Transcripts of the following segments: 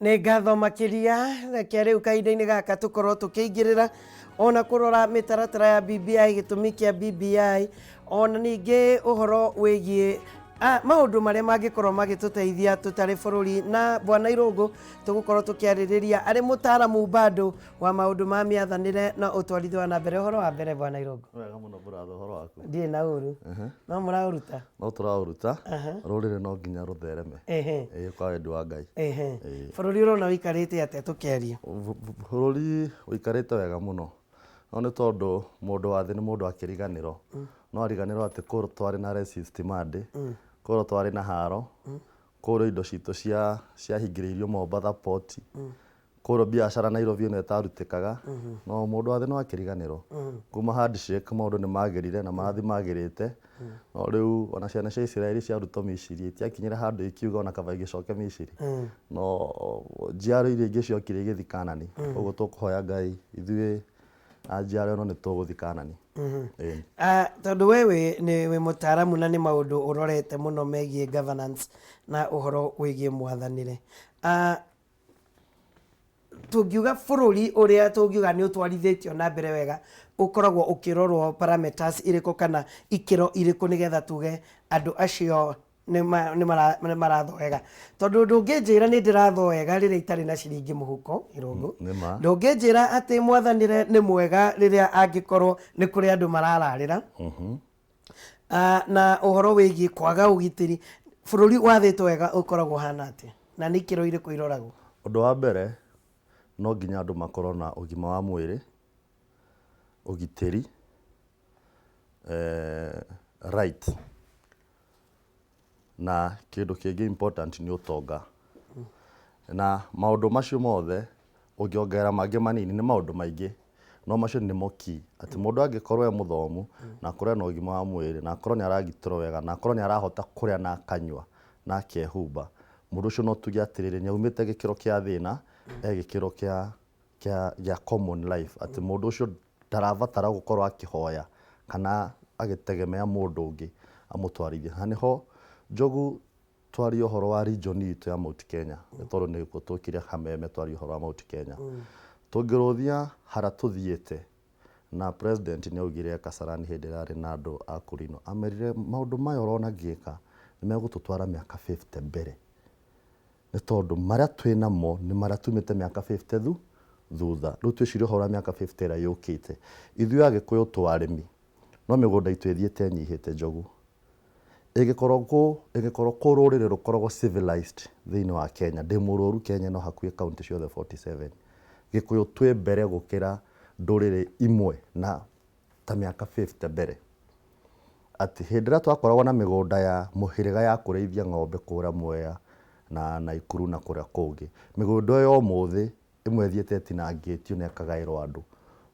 nä ngatho makiria reke rä u kahinda-inä gaka tå korwo tå kä ingä rä ra ona kå rora mä taratara ya BBI gä tå mi kä a BBI ona ningä å horo wä giä maå ndå marä a mangä korwo magä tå teithia tå tarä bå rå ri na bwana Irungu tå gå korwo tå kä arä rä ria arä må taramu bado wa maå ndå ma mä athanä re na å twarithia wa na mbere å horo wa mbere bwana Irungu wega muno brother horo waku ndirä na å ru no må raå ruta no tå raå ruta rå rä rä no nginya rå thereme kwa wendi wa Ngai bå rå ri å rona å ikarä te atä tå kä aria bå rå ri å ikarä te wega muno no nä tondå må ndå wa thä nä må ndå akä ro no ariganä ro atä kå twarä na mandä kå twarä na haro kå rå indo citå ciahingä rä irio Mombatha Port kå rå biacara Nairobi ä no ĩtarutä kaga no må ndå wa thä no akä ro kuma handshake maå ndå nä magä rire na marathi magä rä te no rä u ona ciana cia Israeli ciarutwo Misiri itiakinyä re handå ikiuga ona kaba igĩcoke Misiri no njiaro iria ingĩ ciokire igĩthi Kanani ũguo tũkũhoya Ngai ithuĩ njiaro ĩno nĩ tũgũthi Kanani tondå we wä må taramu na nä maå ndå å rorete må no megiä governance na å horo wä giä mwathanä re tå ngiuga bå rå ri å rä a tå ngiuga nä å twarithä tio na mbere wega å koragwo å kä rorwo parameters irä kå kana ikä ro irä kå nä getha tuge andå acio nä maratho wega tondå ndå ngä njä ra nä ndä ratho wega rä rä a itarä na ciringi må huko Irungu ndå ngä njä ra atä mwathanä re nä mwega rä rä a angä korwo nä kå rä andå marararä ra na å horo wä giä kwaga å gitä ri bå rå ri wathä two wega å koragwo hana atä na nä ikä ro irä kå iroragwo å ndå wa mbere no nginya andå makorwo na å gima wa mwä rä å gitä ri right na kindu kingi important ni utonga na maundu macio mothe ungiongerera mangi manini ni maundu maingi no macio ni moki ati mundu angikorwo e muthomu na akorwo na ugima wa mwiri na akorwo ni aragitĩrwo wega na akorwo ni arahota kuria na akanyua na akehumba mundu ucio no tuge atiriri ni aumite gikiro kia thina gikiro kia common life ati mundu ucio ndarabatara gukorwo akihoya kana agitegemea mundu ungi amutwarithie haniho Njogu twari horo wa region itu ya Mount Kenya tondå nä guo tåkire hameme twari horo wa Mount Kenya tångĩrũthia hara tũthiĩte na president nĩ augire Kasarani hĩndĩ ĩrĩa arĩ na andũ a Kũrinũ amerire maũndũ maya ũrona ngĩka nĩ megũtũtwara mĩaka 50 mbere nĩ tondũ marĩa twĩ namo nĩ marĩa tumĩte mĩaka 50 thutha rĩu twĩcirie ũhoro wa mĩaka 50 ĩrĩa yũkĩte ithuĩ Agĩkũyũ twarĩmi no mĩgũnda itũ ĩthiĩte ĩnyihĩte Njogu ĩgĩkorwo kũ rũrĩrĩ rũkoragwo civilized thĩinĩ wa Kenya ndĩ mũrũru Kenya no hakuhĩ kaunti ciothe 47 Gĩkũyũ twĩ mbere gũkĩra ndũrĩrĩ imwe na ta mĩaka 50 mbere atĩ hĩndĩ ĩrĩa twakoragwo na mĩgũnda ya mũhĩrĩga ya kũrĩithia ng'ombe kũrĩa Mwea na Naikuru na kũrĩa kũngĩ mĩgũnda ĩyo ũmũthĩ ĩmwe ĩthiĩte ĩtinangĩtio na ĩkagaĩrwo andũ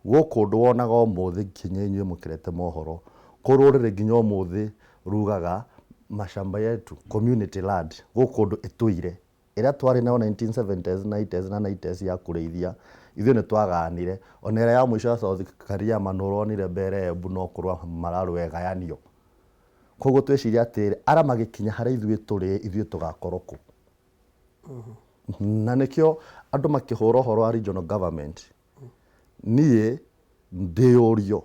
gũkũ ũndũ wonaga ũmũthĩ nginya inyuĩ mũkĩrete mohoro kũ rũrĩrĩ nginya ũmũthĩ rugaga mashamba yetu community land gũkũ ndũ ĩtũire ĩrĩa twarĩ nayo 1970s 90s na 90s ya kũrĩithia ithuĩ nĩ twaganire ona ĩrĩa ya mũico ya South Kariama nĩ ũronire mbere Embu no kũrũa mararũ ĩgayanio koguo twĩciria atĩrĩ arĩa magĩkinya harĩa ithuĩ tũrĩ ithuĩ tũgakorwo kũ na nĩkĩo andũ makĩhũra ũhoro wa regional government niĩ ndĩũrio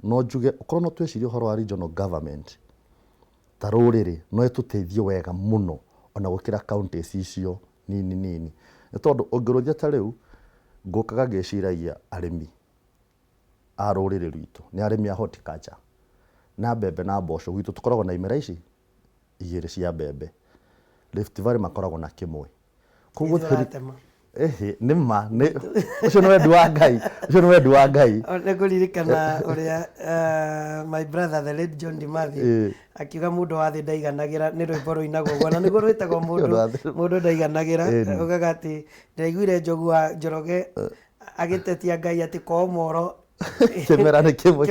no njuge okorwo no twĩcirie ũhoro wa regional government ta rũrĩrĩ no ĩtũteithie wega mũno ona gũkĩra counties icio nini nĩ tondũ ũngĩrũthia ta rĩu ngũkaga ngĩciragia arĩmi a rũrĩrĩ rwitũ nĩ arĩmi a horticulture na mbembe na mboco gwitũ tũkoragwo na imera ici igĩrĩ cia mbembe Rift Valley makoragwo na kĩmwe koguo nĩ ma ũcio nĩ wendi wa Ngai ũcio nĩ wendi wa Ngai nĩ kũririkana ũrĩa my brother the late John Dimathi akiuga mũndũ wa thĩ ndaiganagĩra nĩ rwĩmbo rũinagwo ũguo na nĩguo rwĩtagwo mũndũ ndaiganagĩra ugaga atĩ ndaiguire Njogu wa Njoroge agĩtetia Ngai atĩ kwa moro kĩmera nĩ kĩmwe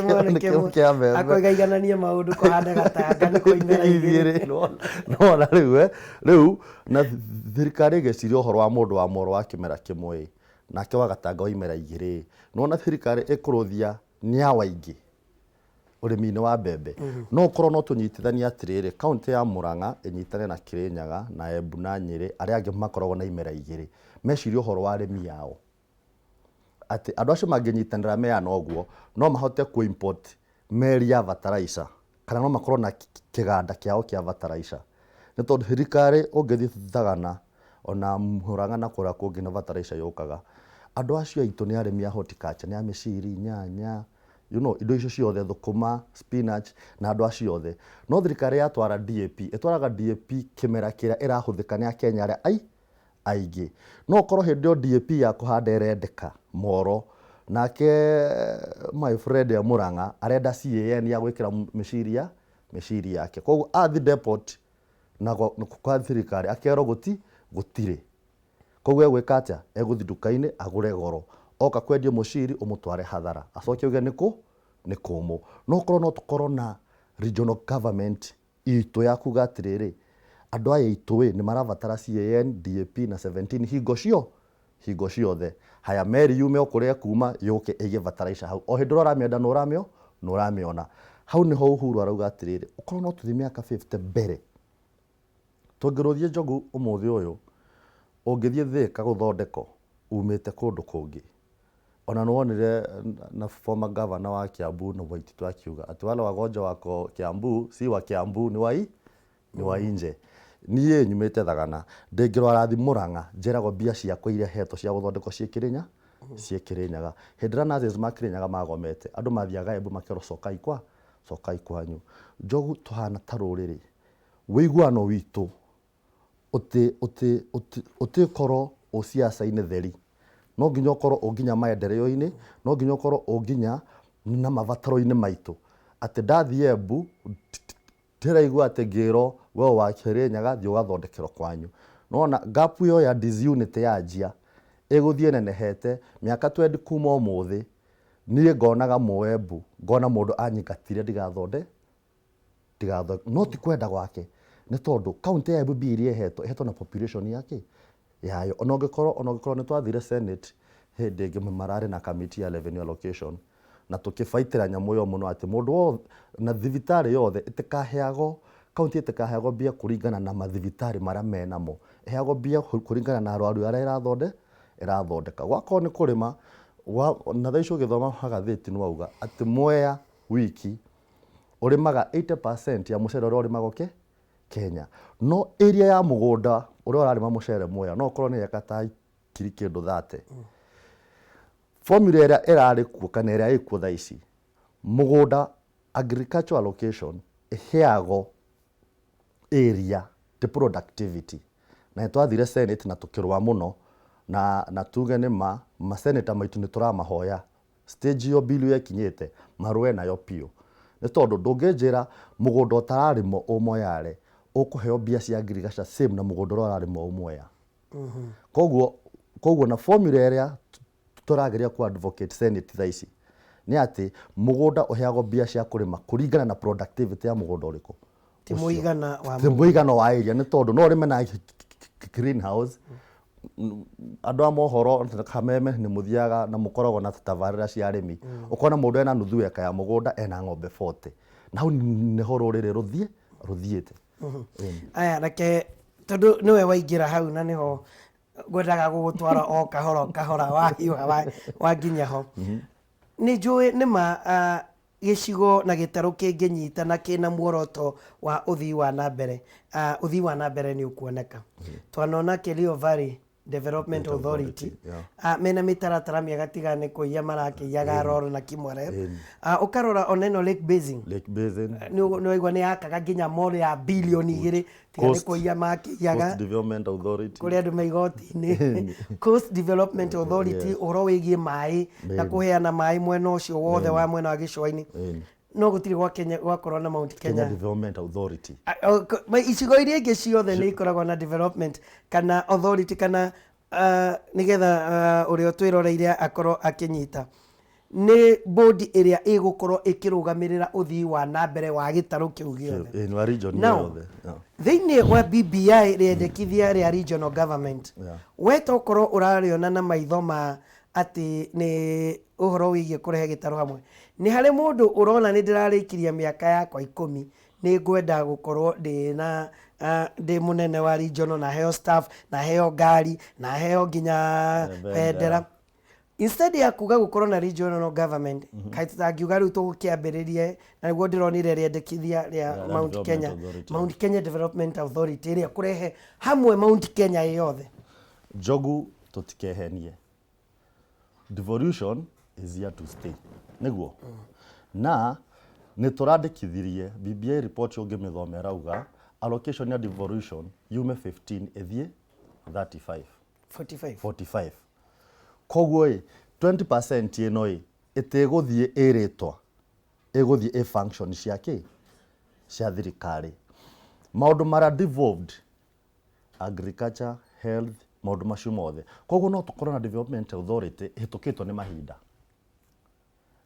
kĩa mbembe akoiganania maũndũ kũhanda gatanga nĩ kũimera igĩrĩ no na rĩu na thirikari ĩgĩciria ũhoro wa mũndũ wa moro wa kĩmera kĩmwe nake wa gatanga wa imera igĩrĩ no na thirikari ĩkũrũthia nĩ awaingĩ urimi-inĩ wa mbembe no korwo no tunyitithania atiriri kaunti ya Murang'a inyitane na Kirinyaga na Embu na Nyeri aria angi makoragwo na imera igiri mecirie uhoro wa arimi yao ati andu acio manginyitanira meana oguo no mahote ku import meri ya fertilizer kana no makorwo na kiganda kiao kia fertilizer ni tondu thirikari ungithi thagana ona Murang'a na kura kungi na fertilizer yukaga andu acio aitu ni arimi a horticulture ni a miciri nyanya indo icio ciothe thukuma spinach na andu acio othe no thirikari yatwara DAP itwaraga DAP kimera kiria irahuthika ni a Kenya aria aingi no korwo hindi DAP ya kuhanda irendeka moro nake my friend ya Murang'a arenda CAN ya gwikira miciri yake koguo athi depot na kwa thirikari akero gutire koguo egwika atia eguthi duka-ini agure goro oka kwendia muciri umutware hathara acoke uge ni kumu no korwo no tukorwo na regional government itu ya kuga atiriri andu aya itu ni marabatara CAN DAP na 17 hingo ciothe haya meri yume okuria kuma yuke ige fertilizer hau o hindura ramienda no ramiona hau ni ho Uhuru arauga atiriri ukorwo no tuthi miaka 50 mbere tungiruthie njogu umuthi uyu ungithie Thika guthondeko umite kundu kungi ona nuonire na former governor wa Kiambu no Waititu akiuga ati wale wagonjwa wako Kiambu si wa Kiambu ni wa inje niĩ nyumĩte thagana ndĩngĩrwara thi Murang'a njeragwo mbia ciakwa iria hetwo cia guthondekwo ciĩkĩrĩnyaga hĩndĩ ĩrĩa nurses makĩrĩnyaga magomete andũ mathiaga Embu makerwo cokai kwanyu njogu tuhana ta rũrĩrĩ wĩiguano witũ ũtĩkorwo ũciaca-inĩ theri no nginya ũkorwo ũnginya maendereo-inĩ no nginya ũkorwo ũnginya na mabataro-inĩ maitũ atĩ ndathi Embu ndĩraigua atĩ ngĩrwo we wa Kirinyaga thiĩ ũgathondekerwo kwanyu nona gap yo ya disunity ya njia ĩgũthiĩ nenehete mĩaka 20 kuma ũmũthĩ niĩ ngonaga Embu ngona mũndũ anyingatire ndigathonde no ti kwenda gwake nĩ tondu kaunti ya Embu iria ihetwo na population yake yayo ona ũngĩkorwo nĩ twathire Senate hĩndĩ ĩngĩ mararĩ na committee ya revenue allocation na tukibaitira nyamu yo muno ati mundu na thibitari yothe itikaheago kaunti itikaheago bia kuringana na mathibitari maria menamo heago bia kuringana na arwaru aria irathondeka gwako ni kurima na thaicio githoma hagatheti no auga ati Mwea wiki urimaga 80% ya mucere uria urimago Kenya no area ya mugunda uria urarima mucere Mwea no korwo ni yakata kiri kindu 30 formula ĩrĩa ĩrarĩ kuo kana ĩrĩa ĩkuo thaa ici mugunda agricultural allocation ĩheagwo area the productivity na twathire Senate na tukirwa muno na tuge nĩ maseneta maitũ nĩ turamahoya stage yo bill yekinyĩte marũe nayo pio nĩ tondũ ndũngĩnjĩra mugunda ũtararĩmwo ũmoyare ũkũheo mbia cia agriculture same na mugunda ũrĩa ũrarĩmwo ũmoya koguo na formula ĩrĩa turageria ku advocate Senate thaa ici ni ati mugunda uheago mbia cia kurima kuringana na productivity ya mugunda uriku ti muigana wa area ni tondu no rime na greenhouse andu a mohoro kameme ni muthiaga na mukoragwo na tabarĩra cia arimi ukona mundu ena nuthu eka ya mugunda ena ng'ombe 40 na hau ni ho rũrĩrĩ ruthiĩte aya reke tondu niwe waingira hau na niho ngwendaga gũgũtwara o kahora wa nginya ho nĩ njũĩ nĩma gĩcigo na gĩtarũ kĩngĩnyitana kĩna muoroto wa ũthii wa na mbere nĩ ũkuoneka twanona Kerio Valley Development Authority mena mĩtaratara mĩega tiga nĩ kũiya marakĩiyaga Roro na Kimwere ũkarora oneno Lake Basin nĩ waigua nĩ yakaga nginya mall ya bilioni 2 tiga nĩ kũiya makĩiyaga Coast Development Authority kũrĩa andũ maigoti-inĩ Coast Development Authority ũhoro wĩgiĩ maĩ na kũheana maĩ mwena ũcio wothe wa mwena wa gĩcũa-inĩ no gũtirĩ gwakorwo na Mount Kenya Development Authority icigo iria ingĩ ciothe nĩ ikoragwo na development kana authority kana nigetha ũrĩa twĩroreire akorwo akĩnyita nĩ board ĩrĩa ĩgũkorwo ĩkĩrũgamĩrĩra ũthii wa na mbere wa gĩtarũ kĩu gĩothe thĩinĩ wa BBI rĩendekithia rĩa regional government we tokorwo ũrarĩona na maitho ma atĩ nĩ ũhoro wĩgiĩ kũrehe gĩtarũ hamwe nĩ harĩ mũndũ ũrona nĩ ndĩrarĩkiria mĩaka yakwa 10 nĩ ngwenda gũkorwo ndĩ mũnene wa regional na heo staff na heo ngari na heo nginya bendera. Instead ya kuga gũkorwo na regional government kaĩ tũtangiuga rĩu tũgũkĩambĩrĩrie, na nĩguo ndĩronire rĩendekithia rĩa Mount Kenya Development Authority ĩrĩa kũrehe hamwe Mount Kenya yothe. Njogu tũtikehenie, devolution is here to stay nĩguo na nĩ tũrandĩkithirie BBI report ũngĩmĩthomera uga allocation ya devolution yume 15 ĩthiĩ 45. Koguo 20% ĩno ĩtĩgũthiĩ ĩrĩtwa ĩgũthiĩ function cia kĩ cia thirikari. Maũndũ mara devolved agriculture, health, maũndũ macio mothe. Koguo no tũkorwo na development authority ĩhĩtũkĩtwo nĩ mahinda.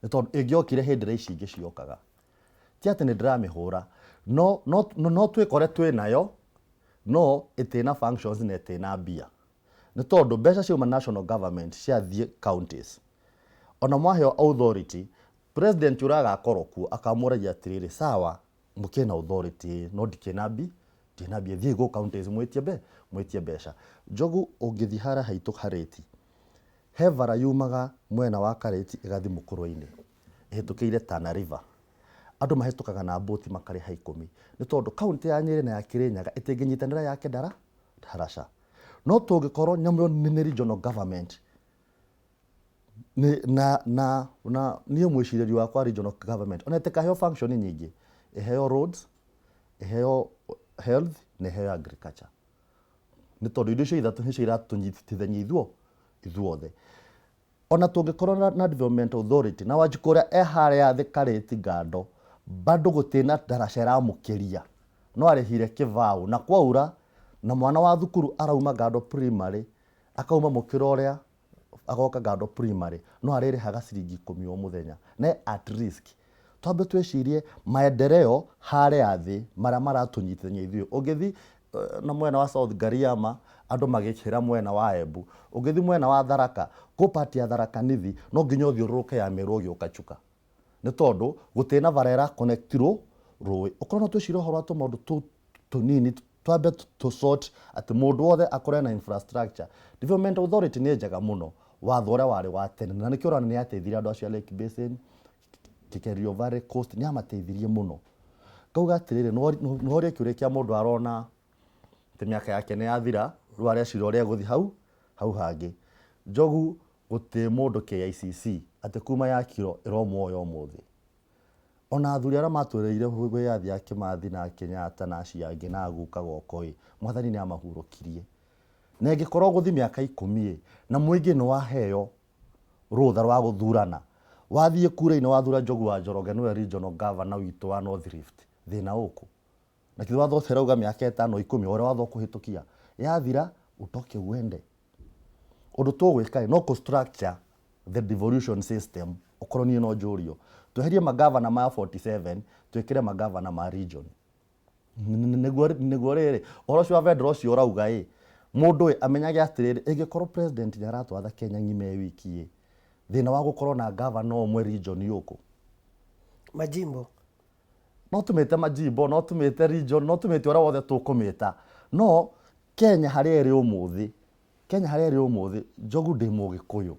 Nĩ tondũ ĩngĩokire hĩndĩ ĩrĩa ici ingĩ ciokaga ti atĩ nĩ ndĩramĩhũra, no twĩkore twĩ nayo no ĩtĩna functions na ĩtĩna mbia. Nĩ tondũ mbeca ciuma national government ciathiĩ counties, ona mwaheo authority president ũragakorwo kuo akamũragia atĩrĩrĩ sawa mũkĩna authority no ndikĩna mbia thiĩ go counties mwĩtie mbeca. Njogu ũngĩthiĩ hara haitũ Karĩti, he bara yumaga mwena wa Karĩti ĩgathiĩ Mũkũrũ-inĩ ĩhĩtũkĩire Tana River, andũ mahĩtũkaga na boti makarĩha 10 nĩ tondũ kaunti ya Nyĩrĩ na ya Kĩrĩnyaga ĩtĩngĩnyitanĩra yake ndaraca. No tũngĩkorwo nyamũ nĩ regional government na niĩ mwĩcirĩri wakwa regional government ona ĩtĩkaheo function nyingĩ, ĩheo roads, ĩheo health na ĩheo agriculture, nĩ tondũ indo icio ithatũ nĩcio iratũnyitithania ithuothe. Ona tũngĩkorwo na development authority na Wanjikũ ũrĩa harĩa thĩ Karĩti ngando bado gũtĩna ndaraca ĩramũkĩria no arĩhire kĩbaũ na kwaura na mwana wa thukuru arauma ngando primary akauma mũkĩra ũrĩa agoka ngando primary no arĩrĩhaga ciringi 10 o mũthenya na at risk. Twambe twĩcirie maendeleo harĩa thĩ marĩa maratũnyitithania ithuĩ. Ũngĩthi na mwena wa South Gariama andũ magĩkĩra mwena wa Embu, ũngĩthi mwena wa Tharaka part ya Tharaka Nithi no nginya ũthiũrũrũke ya Meru ũgĩũka Chuka, nĩ tondũ gũtĩna bara connectirwo rũĩ. Ũkorwo no twĩcirie ũhoro wa tũmaũndũ tũnini twambe sort atĩ mũndũ wothe akorwo na infrastructure. Development authority nĩ njega mũno, watho ũrĩa warĩ wa tene na nĩkĩo ũrona nĩ ateithirie andũ acio Lake Basin, Kerio Valley Coast nĩ amateithirie mũno. Ngauga atĩrĩrĩ no ũrĩa kĩũria kĩa mũndũ arona atĩ mĩaka yake nĩ yathira rĩu arecirĩa ũrĩa gũthiĩ hau hangĩ. Njogu gũtĩ mũndũ KICC atĩ kuma yakiro ĩromuoya ũmũthĩ. Ona athuri arĩa matũrĩire wĩyathi ya Kĩmathi na Kenyatta na Ciangĩ na Guka Goko mwathani nĩ amahurũkirie. Na ĩngĩkorwo gũthi mĩaka 10 na mũingĩ nĩ waheo rũtha rwa gũthurana, wathiĩ kura-inĩ wathura Njogu wa Njoroge nĩwe regional governor witũ wa North Rift, thĩna ũkũ? Na kĩrĩa watho ũcerauga mĩaka 5 10 ũrĩa watho kũhĩtũkia yathira ũtoke uende. Ũndũ tũgwĩka no structure the devolution system. Okorwo niĩ no njũrio tweherie mangavana ma 47 twĩkĩre mangavana ma region. Nĩguo rĩrĩ ũhoro ũcio wa federal ũcio ũrauga mũndũ amenyage atĩrĩrĩ ĩngĩkorwo president nĩ aratwatha Kenya ng'ima wiki thĩna wa gũkorwo na governor ũmwe region yũkũ majimbo, no tumĩte majimbo, no tumĩte region, no tumĩte ũrĩa wothe tũkũmĩta. No Kenya harĩa ĩrĩ ũmũthĩ Njogu ndĩ Mũgĩkũyũ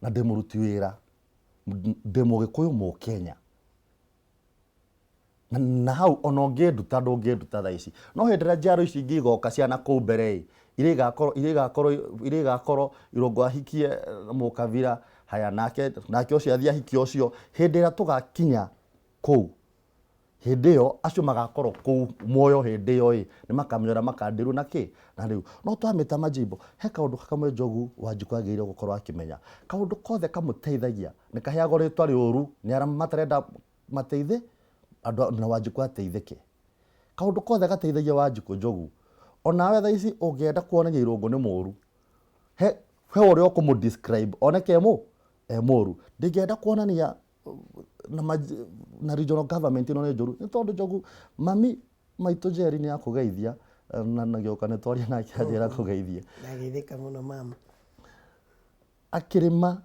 na ndĩ mũruti wĩra, ndĩ Mũgĩkũyũ Mũkenya na hau ona ndũngĩnduta thaa ici. No hĩndĩ ĩrĩa njiaro ici ingĩ igoka ciana kũu mbere irĩgakorwo Irungu ahikie Mũkabira haya nake ũcio athiĩ ahikie ũcio, hĩndĩ ĩrĩa tũgakinya kũu hĩndĩ ĩyo acio magakorwo kũu muoyo hĩndĩ ĩyo nĩ makamenya makandirwo na kĩ na rĩu no twamĩta majimbo. He kaũndũ kamwe Njogu Wanjikũ agĩrĩire gũkorwo akĩmenya, kaũndũ kothe kamũteithagia nĩ kaheagwo rĩtwa rĩũru nĩ arĩa matarenda mateithie andũ na Wanjikũ ateithĩke. Kaũndũ kothe gateithagia Wanjikũ Njogu, onawe thaa ici ũngĩenda kuonania Irungu nĩ mũru, he ũrĩa ũkũmũdescribe oneke mũru. Ndingĩenda kuonania na regional government ĩno nĩ njũru nĩ tondũ Njogu mami maitũ Njeri nĩ akũgeithia na gĩoka nĩ twaria nake anjĩra kũgeithia ndageithĩka mũno mama akĩrĩma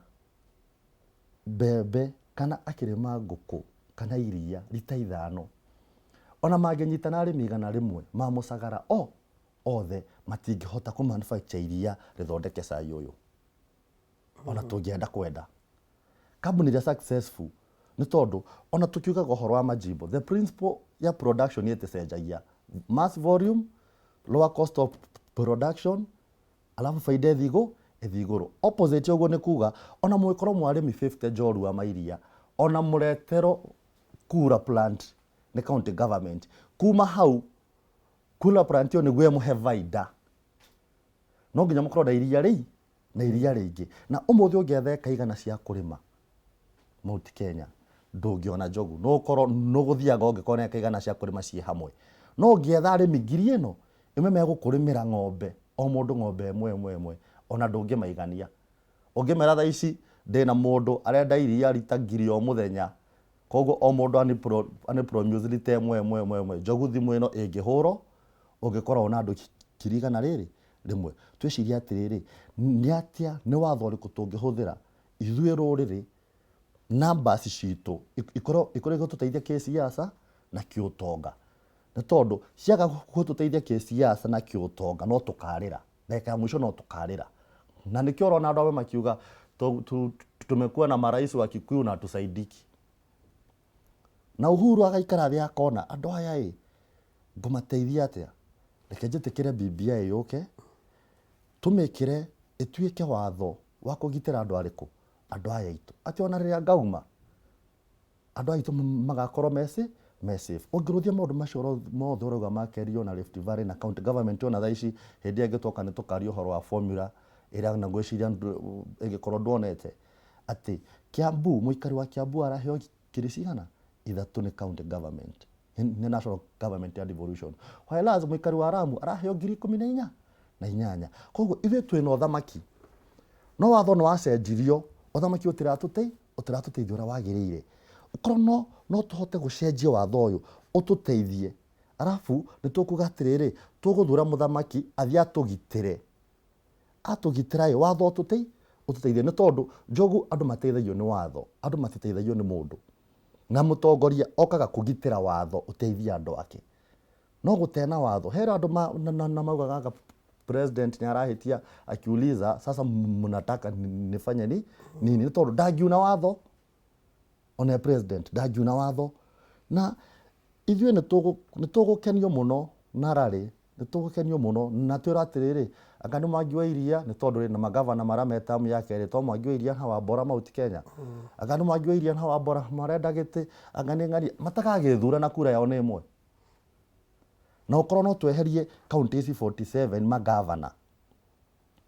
mbembe kana akĩrĩma ngũkũ kana iria rita 5 ona mangĩnyitana arĩmi 100 ma mũcagara othe matingĩhota kũ manufacture iria rĩthondeke cai ũyũ ona tũngĩenda kwenda. Kambuni iria successful nĩ tondũ ona tũkiugaga ũhoro wa majimbo, the principle ya production ĩtĩcenjagia, mass volume, lower cost of production, alafu faida ĩthiĩ igũrũ. Opposite ũguo nĩ kuga ona mũgĩkorwo mwarĩmi 50 njorua mairia ona mũretero kura plant nĩ county government, kuma hau kura plant ĩyo nĩguo ĩmũhe baida, no nginya mũkorwo na iria rĩingĩ. Na ũmũthĩ ũngĩetha eka igana cia kũrĩma Mount Kenya ndũngĩona njogu, no ũkorwo no gũthiaga ũngĩkorwo eka igana cia kũrĩma ciĩ hamwe, no ũngĩetha arĩmi ngiri ĩno ĩmwe megũkũrĩmĩra ng'ombe, o mũndũ ng'ombe ĩmwe ona ndũngĩmaigania. Ũngĩmera thaa ici ndĩna mũndũ arenda iria rita 1000 o mũthenya, koguo o mũndũ anipromise rita ĩmwe, njogu thimũ ĩno ĩngĩhũrwo ũngĩkorwo ona andũ 100 rĩmwe. Twĩcirie atĩrĩrĩ, nĩ atĩa, nĩ watho ũrĩkũ tũngĩhũthĩra ithuĩ rũrĩrĩ numbers citũ ikorwo igũtũteithia kĩsiasa na kĩũtonga, nĩ tondũ ciaga gũtũteithia kĩsiasa na kĩũtonga no tũkarĩra, dakika ya mũico no tũkarĩra. Na nĩkĩo ũrona andũ amwe makiuga tumekuwa na marais wa Kikuyu na tusaidiki, na Uhuru agaikara thĩ akona andũ aya ngũmateithia atĩa, reke njĩtĩkĩre BBI yũke tumĩkĩre ĩtuĩke watho wa kũgitĩra andũ arĩkũ, andũ aya aitũ, atĩ ona rĩrĩa ngauma andũ aitũ magakorwo me safe. Ũngĩrũthia maũndũ macio mothe ũrauga makerio na Rift Valley na county government ona thaa ici hĩndĩ ĩngĩtoka nĩ tũkaria ũhoro wa formula ĩrĩa na gwĩciria ĩngĩkorwo ndwonete atĩ Kiambu, mũikari wa Kiambu araheo ngiri cigana 3 nĩ county government, nĩ national government ya devolution, while mũikari wa Lamu araheo ngiri 18. Koguo ithuĩ twĩna ũthamaki, no watho nĩ wacenjirio, ũthamaki ũtiratũteithia ũrĩa wagĩrĩire. Ũkorwo no tũhote gũcenjia watho ũyũ ũtũteithie, arabu nĩ tũkuga atĩrĩrĩ, tũgũthura mũthamaki athiĩ atũgitĩra watho ũtũteithie, nĩ tondũ njogu andũ mateithagio nĩ watho, andũ matiteithagio nĩ mũndũ, na mũtongoria okaga kũgitĩra watho ũteithie andũ ake. No gũtena watho, hera andũ na maugaga president nĩ arahĩtia akiuliza sasa mnataka nifanye nini, nĩ tondũ ndagiuna watho, ona president ndagiuna watho. Na ithuĩ nĩ tũgũkenio mũno na rarĩ, nĩ tũgũkenio mũno na twĩra atĩrĩrĩ, anga nĩ Mwangi wa Iria, nĩ tondũ na mangavana marĩa me tamu ya kerĩ, to Mwangi wa Iria na Wambora Mount Kenya, anga nĩ Mwangi wa Iria na Wambora marenda gĩtĩ, anga nĩ ng'ania matakagĩthura na kura yao nĩ ĩmwe. Na ũkorwo no tweherie county 47 mangavana,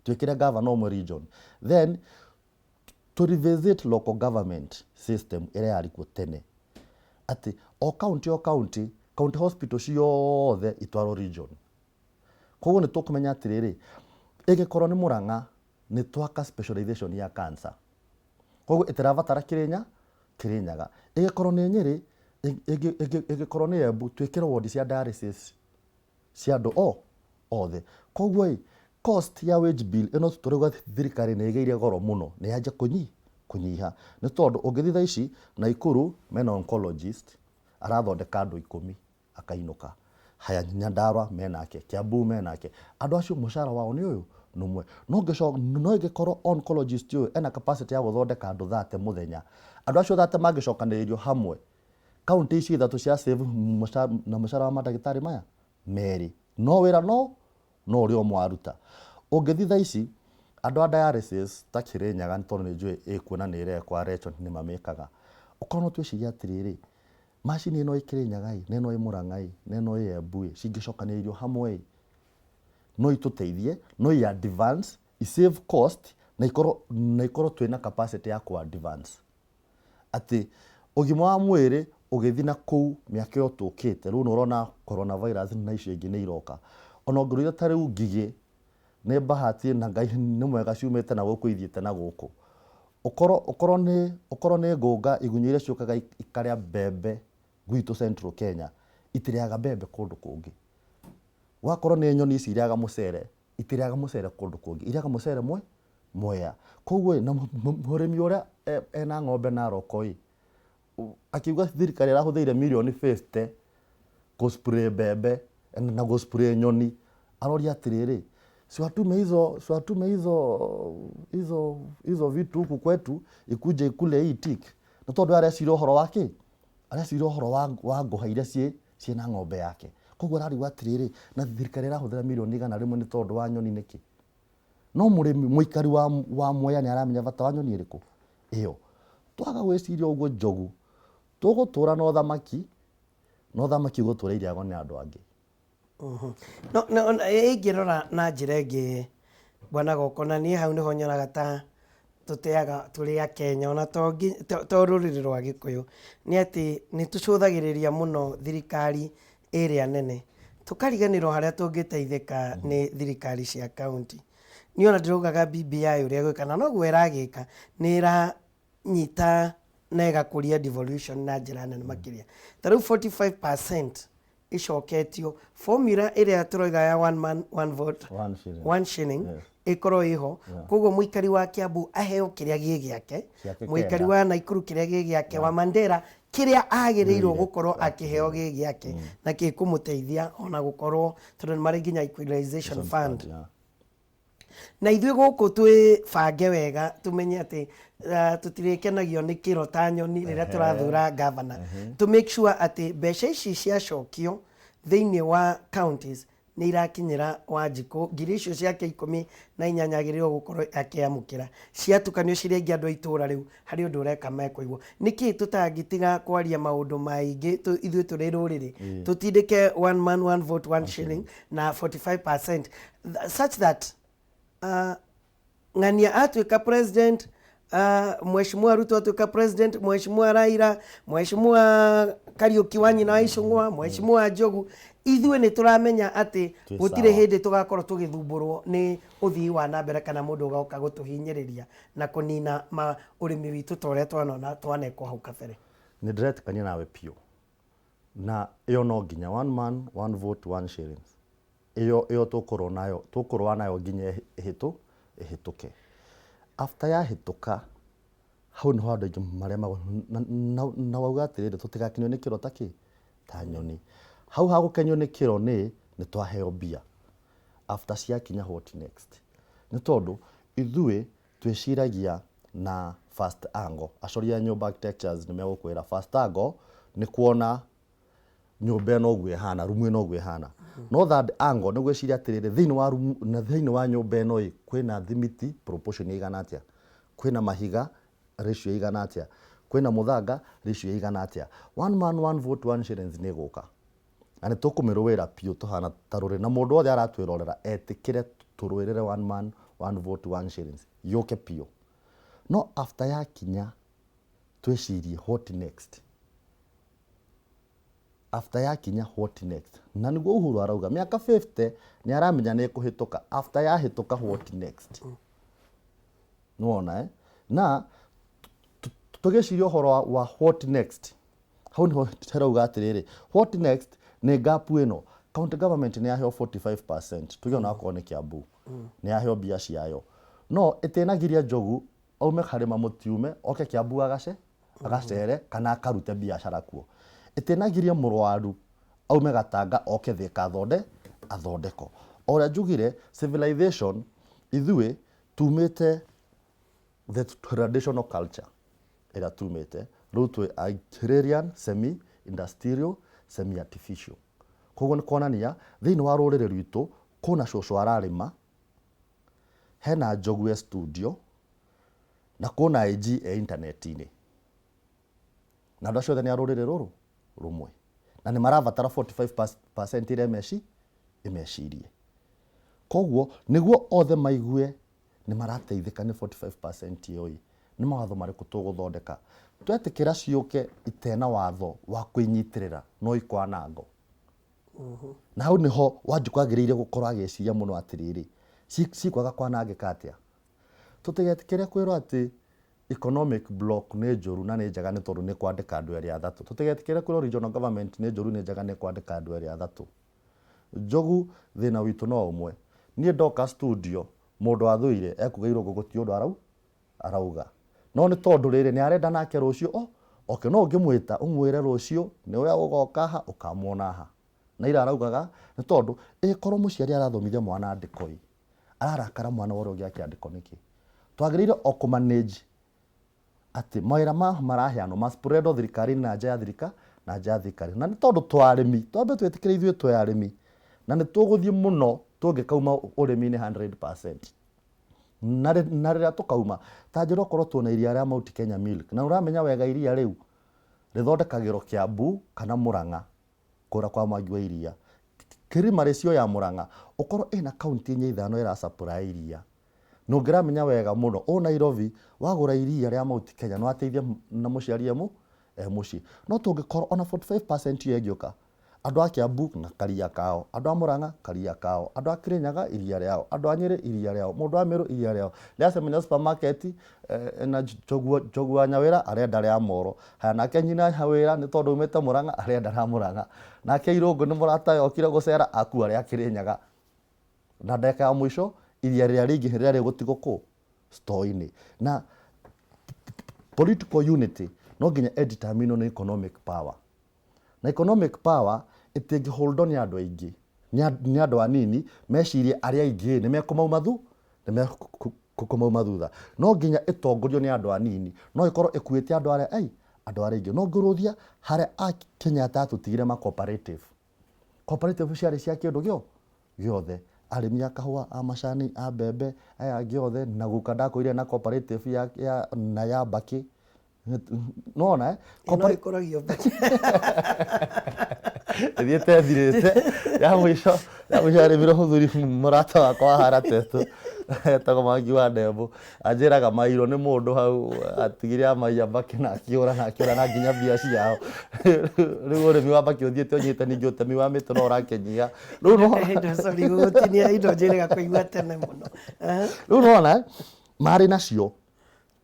twĩkĩre governor ũmwe region, then to revisit local government system ĩrĩa yarĩ kuo tene, atĩ o county hospital ciothe itwarwo region. Koguo nĩ tũkũmenya atĩrĩrĩ, ĩgĩkorwo nĩ Murang'a nĩ twaka specialization ya cancer, koguo ĩtirabatara Kirinyaga. Ĩgĩkorwo nĩ Nyeri, ĩgĩkorwo nĩ Embu, twĩkĩre ward cia dialysis cia andũ othe. Koguo cost ya wage bill ĩno tũrauga thirikari nĩ ĩgĩire goro mũno nĩ yanja kũnyiha, nĩ tondũ ũngĩthiĩ thaa ici Naikuru mena oncologist arathondeka andũ 10 akainũka, haya Nyandarua menake, Kiambu menake, andũ acio mũcara wao nĩ ũyũ nũmwe. No ĩngĩkorwo oncologist ũyũ ena capacity ya gũthondeka andũ 30 mũthenya, andũ acio 30 mangĩcokanĩrĩrio hamwe, county ici 3 cia save na mũcara wa mandagĩtarĩ maya merĩ, no wĩra no ũrĩa mwaruta. Ũngĩthiĩ thaa ici andũ a dialysis ta Kirinyaga, nĩ tondũ nĩ njũĩ ĩkuona nĩ ĩrekwa region nĩ mamĩkaga, ũkorwo no twĩcirie atĩrĩrĩ, macini ĩno ĩ Kirinyaga, na ĩno ĩ Murang'a, na ĩno ĩ Embu, cingĩcokanĩrĩrio hamwe no itũteithie, no i advance, i save cost, na ikorwo twĩna capacity ya ku advance. Atĩ ũgima wa mwĩrĩ ũgĩthiĩ na kũu mĩaka ĩyo tũkĩte, rĩu ũrona coronavirus na icio ingĩ nĩ iroka, ona ũngĩrũithia ta rĩu ngigĩ nĩ bahati na Ngai nĩ mwega ciumĩte na gũkũ ithiĩte na gũkũ. Ũkorwo nĩ ngũnga igunyũ iria ciũkaga ikarĩa mbembe gwitũ Central Kenya, itirĩaga mbembe kũndũ kũngĩ. Wakorwo nĩ nyoni ici irĩaga mũcere, itirĩaga mũcere kũndũ kũngĩ, irĩaga mũcere Mwea. Koguo na murimi uria ena ng'ombe Narok akiuga thirikari irahuthiire milioni 50 kuspray mbembe na kuspray nyoni, aroria atiriri siwatume hizo vitu huku kwetu ikuje ikule hii tik, na tondu arecira uhoro wake, arecira uhoro wa nguha iria ciina ng'ombe yake. Koguo arariuga atiriri na thirikari irahuthira milioni igana rimwe ni tondu wa nyoni niki? No murimi muikari wa Mwea ni aramenya bata wa nyoni iriku iyo. Twaga gwiciria uguo njogu tugutura no thamaki gutura iriagwo ni andu angi. No ingirora na njira ingi Bwana Goko, na nie hau niho nyonaga ta tuteaga turi a Kenya ona to ruriri rwa Gikuyu ni ati ni tucuthagiriria muno thirikari iria nene, tukariganirwo haria tungiteithika ni thirikari cia county. Ni ona ndirugaga BBI uria gwikana noguo iragika, ni iranyita na igakuria devolution na njira nene makiria. Tariu 45% icoketio formula iria turoiga ya one man one vote one shilling ikorwo iho. Koguo muikari wa Kiambu aheo kiria gigiake, muikari wa Naikuru kiria gigiake, wa Mandera kiria agirirwo gukorwo akiheo gigiake na gikumuteithia ona gukorwo tondu mari nginya equalization fund. Na ithuĩ gũkũ twĩ bange wega tumenye ati tutirikenagio ni kiro ta nyoni rĩrĩa tũrathura governor, to make sure ati mbeca ici ciacokio thĩinĩ wa counties nĩ irakinyĩra Wanjikũ, ngiri icio ciake 18 agĩrĩirwo gũkorwo akĩamũkĩra, ciatukanio cirĩ aingĩ andũ a itũra rĩu harĩ ũndũ ũreka mekũigwo. Nĩkĩ tutangĩtiga kwaria maũndũ maingĩ ithuĩ tũrĩ rũrĩrĩ, tutindĩke one man one vote one shilling na 45% such that ng'ania atuĩka president, Mheshimiwa Ruto atuĩka president, Mheshimiwa Raila, Mheshimiwa Kariuki wa nyina wa Icũng'wa, Mheshimiwa Njogu, ithuĩ nĩ tũramenya atĩ gũtirĩ hĩndĩ tũgakorwo tũgĩthumburwo nĩ ũthii wa na mbere kana mũndũ ũgoka gũtũhinyĩrĩria na kũnina ũrĩmi witũ ta ũrĩa twanona twanekwo hau kabere. Nĩ ndiretikania nawe piũ, na ĩyo no nginya one man one vote one shillings iyo tukurwa nayo nginya ihituke. After ya hituka hau niho andu aingi maremagwo na wauga atiriri tutigakinio ni kiro ta nyoni. Hau hagukenio ni kiro ni twaheo mbia. After ciakinya what next? Ni tondu ithuĩ twiciragia na first angle. Acoria nyumba architectures ni megukwira first angle ni kuona nyumba ĩno ũguo ĩhana, rumu ĩno ũguo ĩhana. No third angle nĩ gwĩciria atĩrĩrĩ, thĩinĩ wa nyũmba ĩno kwĩna thimiti proportion ĩigana atĩa, kwĩna mahiga ratio ĩigana atĩa, kwĩna mũthanga ratio ĩigana atĩa. One man one vote one shillings nĩ gũka na nĩ tũkũmĩrũĩra piũ tũhana ta rũrĩ, na mũndũ wothe aratwĩrorera etĩkĩre tũrũĩrĩre one man one vote one shillings yũke piũ. No after yakinya twĩcirie what next. After yakinya what next? Na niguo Uhuru arauga miaka 50 ni aramenya ni kuhituka. After ya hituka what next? Nuona na tugeciria uhoro wa what next. Hau niho terauga atiriri what next ni gap ino. County government ni yaheo 45%. Tugiona akorwo ni Kiambu ni yaheo mbia ciayo. No itenagiria Njogu aume harima mutiume oke Kiambu agacere kana akarute biashara kuo. Itenagiria mũrwaru aume Gatanga oke Thika athondeko. Ora njugire civilization ithuĩ tumĩte the traditional culture ĩrĩa tumĩte rĩu twĩ agrarian semi industrial semi artificial. Koguo nĩ kuonania thĩinĩ wa rũrĩrĩ rwitũ kuna cũcũ ararĩma, hena Njogu studio na kuna IG internet-inĩ, na andũ acio othe nĩ a rũrĩrĩ rũrũ rumwe na nĩ marabatara 45% ĩrĩa imecirie. Koguo nĩguo othe maigue nĩ marateithĩka nĩ 45% ĩyo nĩ mawatho marĩkũ tũgũthondeka twetĩkĩra ciũke itena watho wa kwĩnyitĩrĩra no ikwanango. Na hau niho Wanjikũ agĩrĩire gũkorwo agĩciria mũno atirĩrĩ cikwaga kwanangĩka atĩa. Tũtigetĩkĩre kwĩrwo atĩ economic block nĩ njũru na nĩ njega nĩ tondũ nĩ kwandĩka andũ erĩ athatũ. Tũtigetĩkĩre kwĩrwo regional government nĩ njũru nĩ njega nĩ kwandĩka andũ erĩ athatũ. Njogu thĩna witũ no ũmwe. Niĩ ndoka studio mundu athuire ekuga Irungu guti undu arauga no ni tondu riri ni arenda nake rucio okay no ngimwita umwire rucio ni we ugoka ha ukamuona ha na ira araugaga ni tondu korwo muciari arathomithia mwana ndiko ararakara mwana wore ugia kiandiko niki twagirire okumanage ati mawira maraheanwo maspreado thirikari na nja ya thirikari na ni tondu twarimi twambe twetikire ithuĩ twe arimi na ni tuguthie muno tungikauma urimi-ini 100% na rĩrĩa tukauma ta njĩra okorwo tuona iria rĩa Mount Kenya Milk na uramenya wega iria rĩu rĩthondekagĩrwo Kiambu kana Murang'a kũra kwa Mwangi wa iria Kirima rĩcio ya Murang'a okorwo ina kaunti inya ithano ira supply iria nũngĩramenya wega muno Nairobi wagũra iria rĩa Mount Kenya no ateithia na mũciari muciĩ no tũngĩkorwo ona 45% iyo ĩngĩũka andũ a Kiambu na karia kao andũ a Murang'a karia kao andũ a Kirinyaga iria rĩao andũ a Nyeri iria rĩao mũndũ wa Meru iria rĩao rĩacemenya supermarket na Njogu wa Nyawĩra arenda rĩa Moro nake nyina wĩra nĩ tondũ umĩte Murang'a arenda rĩa Murang'a nake Irungu nĩ mũrata yokire gũcera akua rĩa Kirinyaga na ndeka ya mwisho iria rĩrĩa rĩngĩ rĩrĩa rĩgũtigwo kũ store-inĩ na political unity no nginya determine na economic power na economic power itingi hold on ya andu aingi ni andu anini mecirie aria aingi ni mekumauma thutha no nginya itongorio ni andu anini no ikorwo ikuite andu aria aingi no nguruthia haria a Kenya tutigire ma cooperative ciari cia kindu giothe arimi a kahua a macani a mbembe aya giothe na guka ndakoire na cooperative na ya Mbaki no cooperative Mbaki thiete thirite ya mwisho arĩmire mũthuri mũrata wakwa hara tetu etagwo Mwangi wa Ndembu anjĩraga mairwo nĩ mũndũ hau atigire amaiya Mbaki na akiũra na nginya mbia ciao rĩu ũrĩmi wa Mbaki ũthiĩte ũnyitani ũtemi wa mĩtĩ no ũrakĩnyia rĩu nona marĩ nacio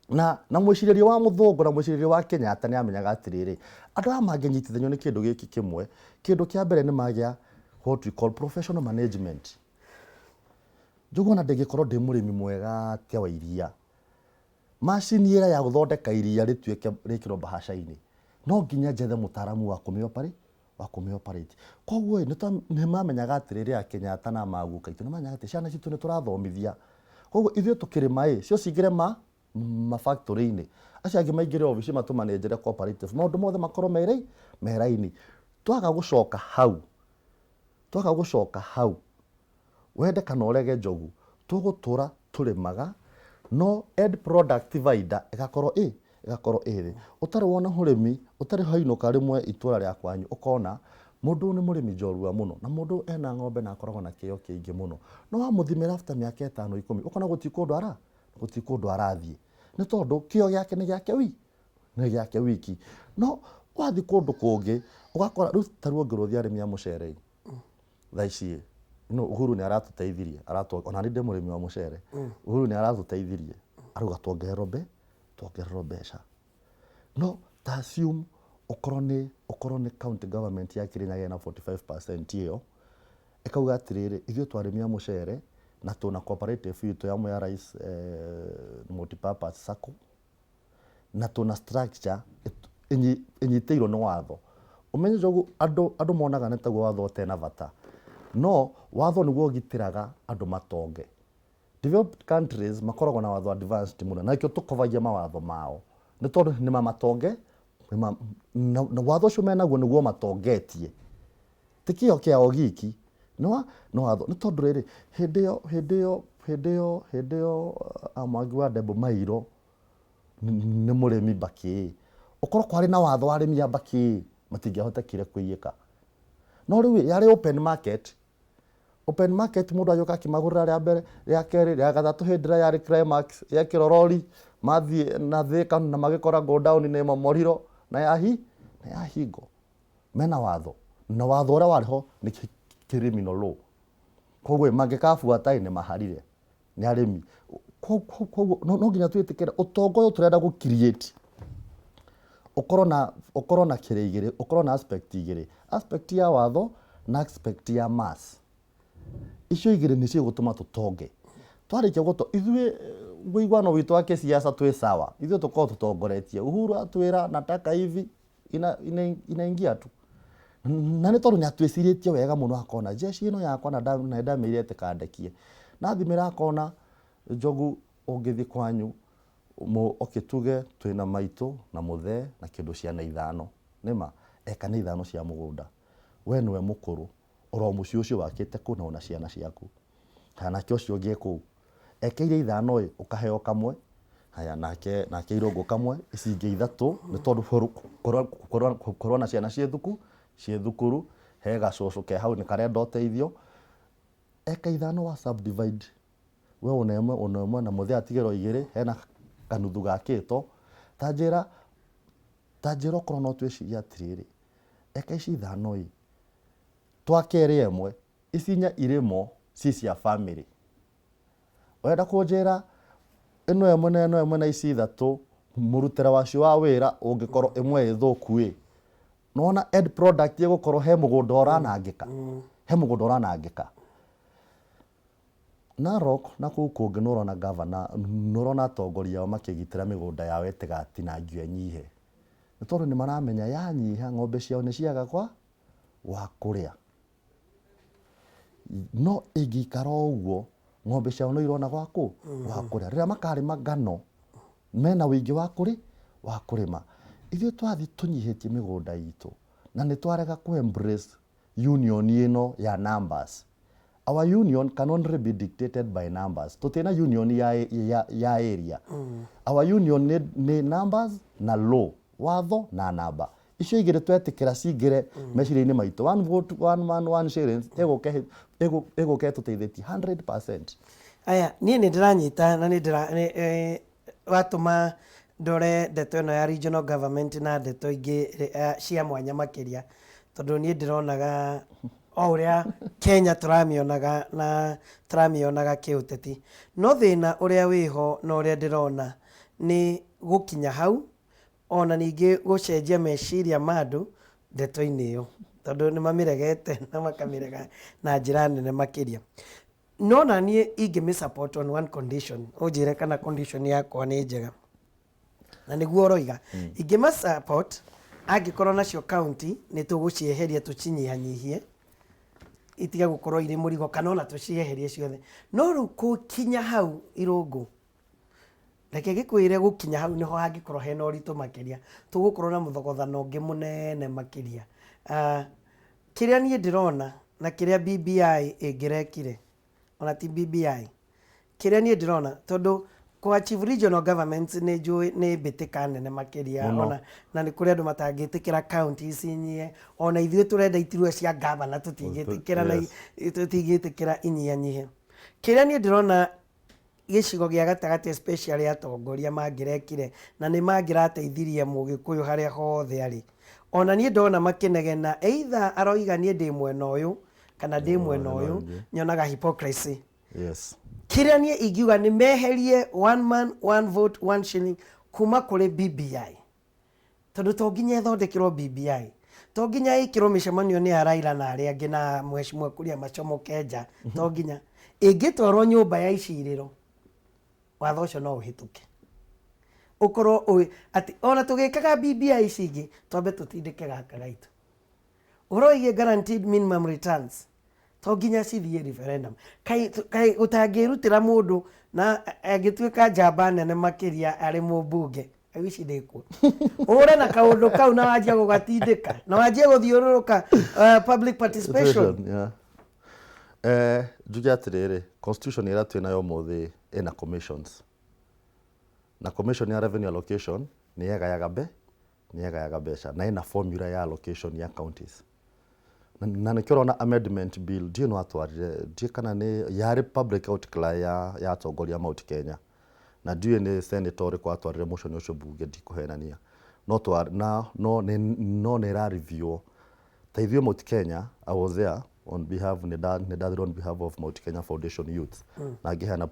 na mwĩcirĩrio wa mũthũngũ na mwĩcirĩrio wa Kenyatta nĩ amenyaga atirĩrĩ andũ aya mangĩnyitithanio nĩ kĩndũ gĩkĩ kĩmwe kĩndũ kĩa mbere nĩ magĩa what we call professional management njũgona ndĩngĩkorwo ndĩ mũrĩmi mwega atĩa wa iria macini ĩrĩa ya gũthondeka iria rĩtuĩke rĩkĩrwo bahaca-inĩ no nginya njethe mũtaaramu wa kũmĩoperate koguo nĩ mamenyaga atĩrĩrĩ a Kenyatta na maguka itũ nĩ mamenyaga atĩ ciana citũ nĩ tũrathomithia koguo ithuĩ tũkĩrĩma cio cingĩre factory-inĩ acio angĩ maingĩre obici matũmanĩnjĩre cooperative maũndũ mothe makorwo meraini twaga gũcoka hau wende kana ũrege Njogu tũgũtũra tũrĩmaga no end product divider ĩgakorwo ĩthĩ ũtarĩ wona ũrĩmi ũtarĩ hainũka rĩmwe itũra rĩa kwanyu ũkona mũndũ nĩ mũrĩmi njorua mũno na mũndũ ena ng'ombe na akoragwo na kĩyo kĩingĩ mũno no wamũthimĩra after mĩaka 5-10 ũkona gũtikũndũ arathiĩ nĩ tondũ kĩyo gĩake nĩ gĩake wiki no wathi kũndũ kũngĩ ũgakora rĩu tarĩu ngĩrũthia arĩmi a mũcere thaa ici Uhuru nĩ aratũteithirie ona nĩ ndĩ mũrĩmi wa mũcere Uhuru nĩ aratũteithirie arauga tuongererwo mbeca no ta assume okorwo nĩ county government ya Kirinyaga na 45% ĩyo ĩkauga atĩrĩrĩ ithuĩ twarĩmi a mũcere na tuna cooperative itũ yamo ya rais multipurpose sacco na tuna structure inyitĩirwo nĩ watho umenye Njogu andũ monaga nĩ taguo watho ũtena bata no watho nĩguo ũgitĩraga andũ matonge developed countries makoragwo na watho advanced mũno na ikĩo tũkovagia mawatho mao nĩ tondũ nĩ mamatonge na watho ũcio menaguo nĩguo matongetie tikĩo kĩao giki no watho nĩ tondũ rĩrĩ hĩndĩ ĩyo Mwangi wa Ndembu mairwo nĩ mũrĩmi Mbaki ũkorwo kwarĩ na watho wa arĩmi a Mbaki matingĩahotekire kũiyĩka no rĩu yarĩ open market mũndũ ajoka akĩmagũrĩra rĩa mbere rĩa kerĩ rĩa gatatũ hĩndĩ ĩrĩa yarĩ climax yekĩrwo rori mathiĩ na Thĩka na magĩkora go down nĩ Morirũ na yahingo mena watho na watho ũrĩa warĩho nĩ criminal law koguo mangĩkabuata nĩ maharire nĩ arĩmi koguo no nginya twĩtĩkĩre ũtongo ũyũ tũrenda gũ create ũkorwo na kĩrĩ igĩrĩ ũkorwo na aspect ya watho na aspect ya mass icio igĩrĩ nĩcio gũtũma tũtonge twarikia guto ithuĩ wĩiguano witũ wa kisiasa twĩ sawa ithuĩ tukorwo tutongoretie Uhuru atwĩra nataka hivi inaingia tu na nĩ tondũ nĩatwĩcirĩtie wega mũno akona jeshi ĩno yakwa na ndamĩire tĩkandekie na thimĩra akona Njogu ũngĩthi kwanyu okituge twĩna maitũ na mũthee na kĩndũ ciana 5 nĩma eka nĩ 5 cia mũgũnda we nĩwe mũkũrũ oro mũciĩ ũcio wakĩte kũ na ona ciana ciaku kana kĩ ũcio ũngĩ kũ ekeire 5 ũkaheo kamwe haya nake Irungu kamwe icinge 3 nĩ tondũ korwo na ciana ciĩ thukuru he gacũcũ ke hau nĩ karenda ũteithio eka 5 wa subdivide we unemwe na mũthee atigĩrwo 2 hena kanuthu gakĩto tanjĩra okorwo no twĩciria atĩrĩrĩ eka ici 5 twakere emwe isinya irimo ci cia family wenda kũnjĩra ĩno emwe na ici 3 mũrutĩra wacio wa wĩra ũngĩkorwo ĩmwe ĩthũku nona end product ĩgũkorwo he mũgũnda ũranangĩka Narok na kũu kũngĩ nũrona governor nũrona atongoria ao makĩgitĩra mĩgũnda yao ĩtigatinangio nyihe nĩ tondũ nĩ maramenya yanyiha ng'ombe ciao nĩ ciaga wa kũrĩa no ĩngĩikara ũguo ng'ombe ciao no irona wa kũrĩa rĩrĩa makarĩma ngano mena wĩingĩ wa kũrĩma ithuĩ twathi tũnyihĩtie mĩgũnda itũ na nĩ twarega ku embrace union ĩno ya numbers. Our union can only be dictated by numbers. Tutena union ya area. Our union ni numbers na law. Watho na namba. Icio igire twetikira cingire meciria-inĩ maitũ. One vote, one man, one shillings. Ego tuteithĩtie 100%. Aya, niĩ nĩ ndĩranyita na nĩ watũma ndore ndeto ĩno ya regional government na ndeto ingĩ cia mwanya makĩria. Tondũ niĩ ndĩronaga o ũrĩa Kenya tũramĩonaga kĩũteti no thĩna ũrĩa wĩho na ũrĩa ndĩrona nĩ gũkinya hau ona ningĩ gũcenjia meciria ma andũ ndeto-inĩ ĩyo tondũ nĩ mamĩregete na makamĩrega na njĩra nene makĩria no na niĩ ingĩmĩ support on one condition ũnjĩre kana condition yakwa nĩ njega na nĩguo ũroiga ingĩma support angĩkorwo nacio county nĩ tũgũcieheria tũcinyihanyihie itiga gũkorwo irĩ mũrigo kana ona tũcieherie ciothe no rĩu gũkinya hau Irungu reke gĩkwĩre gũkinya hau niho hangĩkorwo hena ũritũ makĩria tũgũkorwo na mũthogothano ũngĩ mũnene makĩria kĩrĩa niĩ ndĩrona na kĩrĩa BBI ĩngĩrekire ona ti BBI kĩrĩa niĩ ndĩrona tondũ achieve regional governments nĩ mbĩtĩka nene makĩria ona na nĩ kũrĩ andũ matangĩtĩkĩra county inyie ona ithuĩ tũrenda iturwa cia governor tũtingĩtĩkĩra inyihanyihe kĩrĩa niĩ ndĩrona gĩcigo gĩa gatagatĩ especially atongoria mangĩrekire na nĩ mangĩrateithirie mũgĩkũyũ harĩa hothe arĩ ona niĩ ndona makĩnegena either aroiga niĩ ndĩ mwena ũyũ kana ndĩ mwena ũyũ nyonaga hypocrisy. Yes. Kĩrĩa niĩ ingiuga nĩ meherie one man one vote one shilling kuma kũrĩ BBI tondũ to nginya ĩthondekerwo BBI to nginya ĩkĩrwo mĩcemanio nĩ Raila na arĩa angĩ na mheshimiwa Kuria macomoke nja to nginya ĩngĩtwarwo nyũmba ya icirĩro watho ũcio no ũhĩtũke ũkorwo atĩ ona tũgĩkaga BBI ici ingĩ twambe tũtindĩke gaka gaitũ ũroigie guaranteed minimum returns to nginya cithiĩ referendum kai ũtangĩrutĩra mũndũ na angĩtuĩka njamba nene makĩria arĩ mũmbunge ici ndĩkuo ũre na kaũndũ kau na wanjia gũgatindĩka na wanjia gũthiũrũrũka public participation. Njuge atĩrĩrĩ constitution ĩrĩa twĩ nayo ũmũthĩ ĩna commissions na commission ya revenue allocation nĩ yagayaga mbeca na ĩna formula ya allocation ya counties na nĩ kĩrona amendment bill ndiĩ no atwarire ndiĩ kana nĩ yarĩ public outcry ya atongoria Mount Kenya na ndiĩ nĩ senator ũrĩkũ atwarire motion ũcio bunge ndikũhenania no nĩ ra review ta ithuĩ Mount Kenya I was there on behalf on behalf of Mount Kenya Foundation Youth na ngĩheana